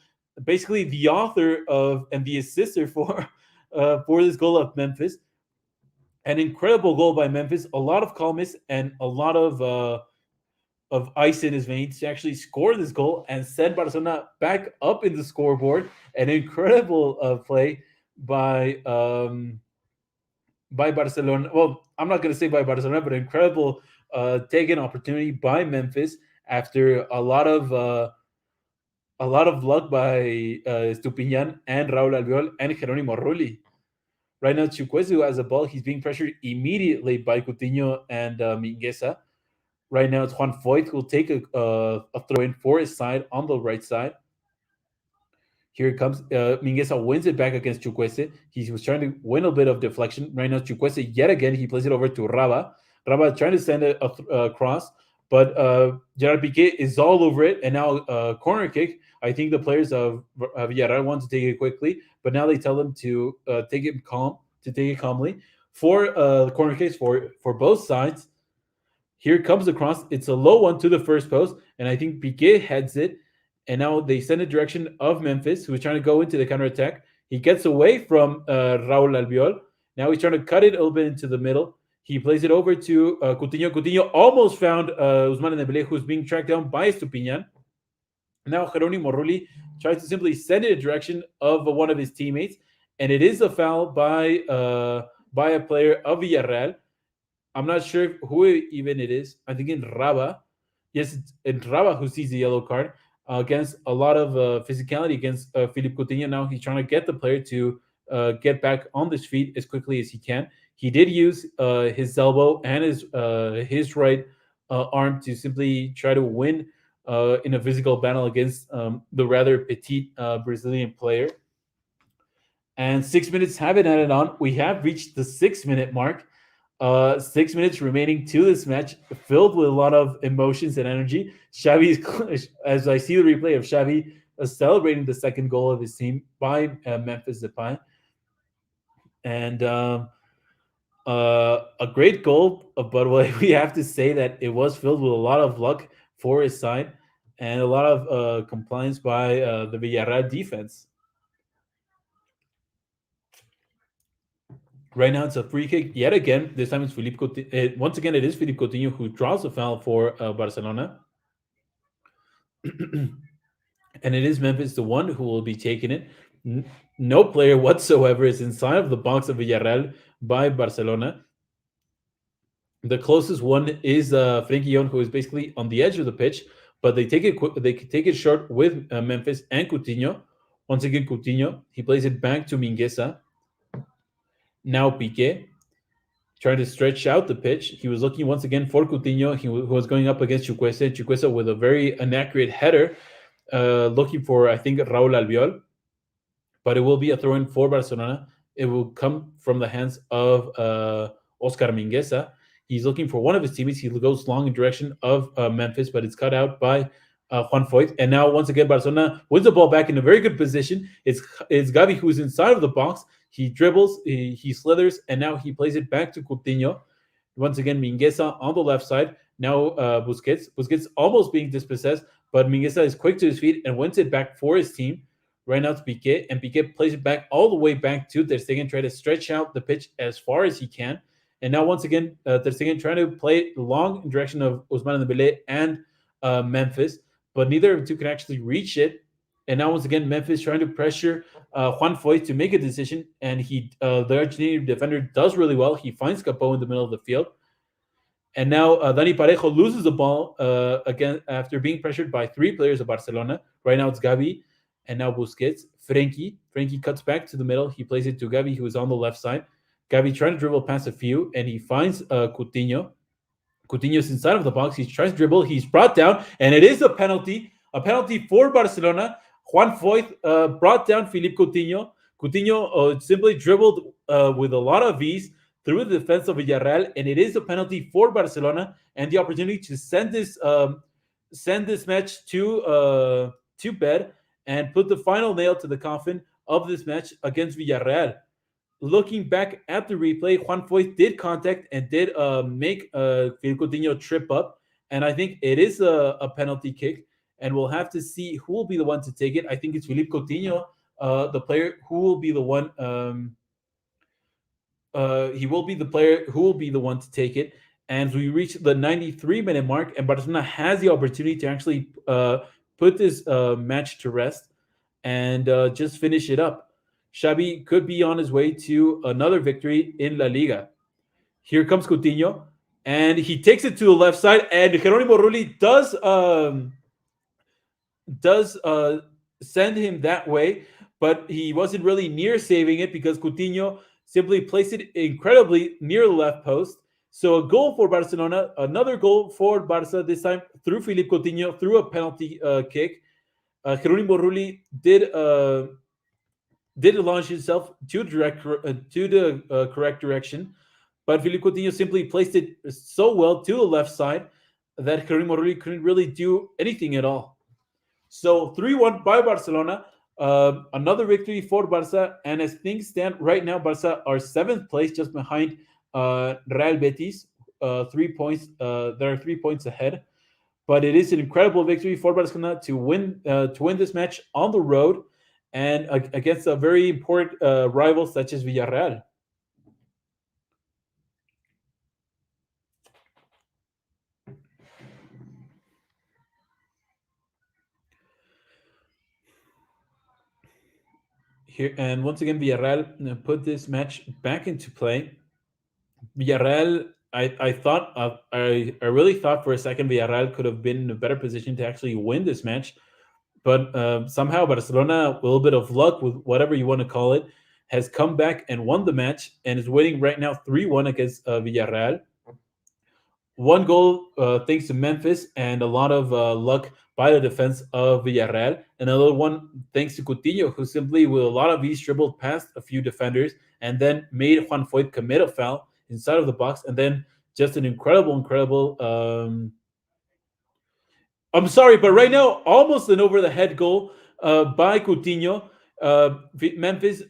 basically the author of and the assister for this goal of Memphis. An incredible goal by Memphis. A lot of calmness and a lot of ice in his veins to actually score this goal and send Barcelona back up in the scoreboard. An incredible play by by Barcelona. Well, I'm not going to say by Barcelona, but incredible taken opportunity by Memphis after a lot of luck by Stupinian and Raul Albiol and Jeronimo Rulli. Right now, Chukwueze has a ball. He's being pressured immediately by Coutinho and Mingueza. Right now, it's Juan Foyt who will take a throw in for his side on the right side. Here it comes. Mingueza wins it back against Chukwese. He was trying to win a bit of deflection. Right now, Chukwese, yet again, he plays it over to Raba. Raba trying to send it across, but Gerard Piqué is all over it. And now, corner kick. I think the players of Villarreal want to take it quickly, but now they tell them to take it calmly. For the corner kicks for both sides. Here comes the cross. It's a low one to the first post, and I think Piqué heads it. And now they send it direction of Memphis, who's trying to go into the counterattack. He gets away from Raul Albiol. Now he's trying to cut it a little bit into the middle. He plays it over to Coutinho. Coutinho almost found Ousmane Dembele, who's being tracked down by Stupinian. Now Jeronimo Rulli tries to simply send it in the direction of one of his teammates, and it is a foul by a player of Villarreal. I'm not sure who even it is. I think in Raba. Yes, it's Raba who sees the yellow card against a lot of physicality against Philippe Coutinho. Now he's trying to get the player to get back on his feet as quickly as he can. He did use his elbow and his right arm to simply try to win in a physical battle against the rather petite Brazilian player. And 6 minutes have been added on. We have reached the 6 minute mark. 6 minutes remaining to this match, filled with a lot of emotions and energy. Xavi, as I see the replay of Xavi celebrating the second goal of his team by Memphis Depay, and a great goal. But we have to say that it was filled with a lot of luck for his side and a lot of compliance by the Villarreal defense. Right now, it's a free kick yet again. This time, it's Philippe Coutinho. Once again, it is Philippe Coutinho who draws the foul for Barcelona. and it is Memphis the one who will be taking it. No player whatsoever is inside of the box of Villarreal by Barcelona. The closest one is Frenkie Yon, who is basically on the edge of the pitch, but they take it they take it short with Memphis and Coutinho. Once again, Coutinho, he plays it back to Mingueza. Now Piqué, trying to stretch out the pitch. He was looking once again for Coutinho, who was going up against Chukwueze. Chukwueze with a very inaccurate header, looking for, I think, Raul Albiol, but it will be a throw in for Barcelona. It will come from the hands of Oscar Mingueza. He's looking for one of his teammates. He goes long in direction of Memphis, but it's cut out by Juan Foyth. And now, once again, Barcelona wins the ball back in a very good position. It's Gavi who's inside of the box. He dribbles, he slithers, and now he plays it back to Coutinho. Once again, Mingueza on the left side. Now Busquets. Busquets almost being dispossessed, but Mingueza is quick to his feet and wins it back for his team. Right now it's Piqué, and Piqué plays it back all the way back to Ter Stegen, try to stretch out the pitch as far as he can. And now once again, Ter Stegen trying to play long in direction of Ousmane Dembélé and Memphis, but neither of the two can actually reach it. And now once again, Memphis trying to pressure Juan Foyth to make a decision, and the Argentinian defender does really well. He finds Capo in the middle of the field. And now Dani Parejo loses the ball again after being pressured by three players of Barcelona. Right now it's Gavi, and now Busquets. Frenkie cuts back to the middle. He plays it to Gavi, who is on the left side. Gavi trying to dribble past a few, and he finds Coutinho. Coutinho's inside of the box. He tries to dribble. He's brought down, and it is a penalty. A penalty for Barcelona. Juan Foyth brought down Philippe Coutinho. Coutinho simply dribbled with a lot of ease through the defense of Villarreal, and it is a penalty for Barcelona and the opportunity to send this match to bed and put the final nail to the coffin of this match against Villarreal. Looking back at the replay, Juan Foyth did contact and did make Philippe Coutinho trip up, and I think it is a penalty kick, and we'll have to see who will be the one to take it. I think it's Philippe Coutinho, the player who will be the one. He will be the player who will be the one to take it. And we reach the 93-minute mark, and Barcelona has the opportunity to actually put this match to rest and just finish it up. Xavi could be on his way to another victory in La Liga. Here comes Coutinho, and he takes it to the left side, and Jeronimo Rulli does send him that way, but he wasn't really near saving it because Coutinho simply placed it incredibly near the left post. So a goal for Barcelona, another goal for Barca, this time through Philippe Coutinho, through a penalty kick. Jeronimo Rulli did launch himself to the correct direction, but Philippe Coutinho simply placed it so well to the left side that Jeronimo Rulli couldn't really do anything at all. So 3-1 by Barcelona. Another victory for Barca, and as things stand right now, Barca are 7th place, just behind Real Betis. 3 points. There are 3 points ahead, but it is an incredible victory for Barcelona to win this match on the road and against a very important rival such as Villarreal. Here and once again, Villarreal put this match back into play. Villarreal, I really thought for a second Villarreal could have been in a better position to actually win this match, but somehow Barcelona, a little bit of luck with whatever you want to call it, has come back and won the match and is winning right now 3-1 against Villarreal. One goal thanks to Memphis and a lot of luck by the defense of Villarreal. Another one thanks to Coutinho, who simply, with a lot of ease, dribbled past a few defenders and then made Juan Foyth commit a foul inside of the box. And then just an incredible. I'm sorry, but right now, almost an over-the-head goal by Coutinho. Memphis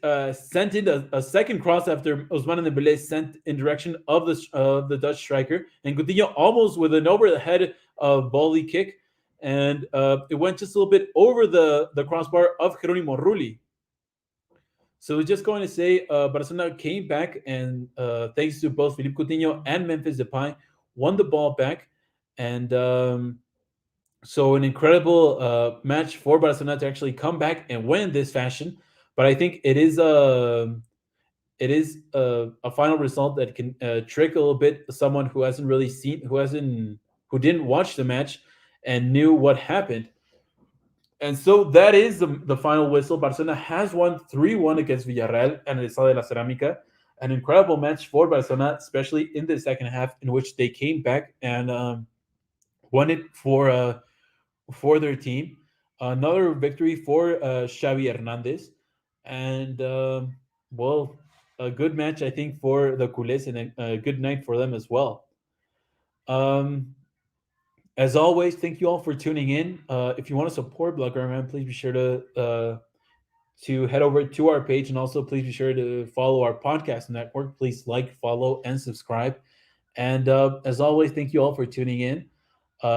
sent in a second cross after Ousmane Dembélé sent in direction of the Dutch striker, and Coutinho almost with an over-the-head volley kick, and it went just a little bit over the crossbar of Jeronimo Rulli. So we're just going to say Barcelona came back, and thanks to both Philippe Coutinho and Memphis Depay, won the ball back, and So an incredible match for Barcelona to actually come back and win this fashion. But I think it is a final result that can trick a little bit someone who hasn't really seen, who didn't watch the match and knew what happened. And so that is the final whistle. Barcelona has won 3-1 against Villarreal and el Estadio de la Cerámica. An incredible match for Barcelona, especially in the second half, in which they came back and won it for their team. Another victory for Xavi Hernandez, and well, a good match I think for the Culés and a good night for them as well. Um, as always, thank you all for tuning in. If you want to support Blaugranagram, please be sure to head over to our page, and also please be sure to follow our podcast network. Please like, follow, and subscribe. And as always, thank you all for tuning in.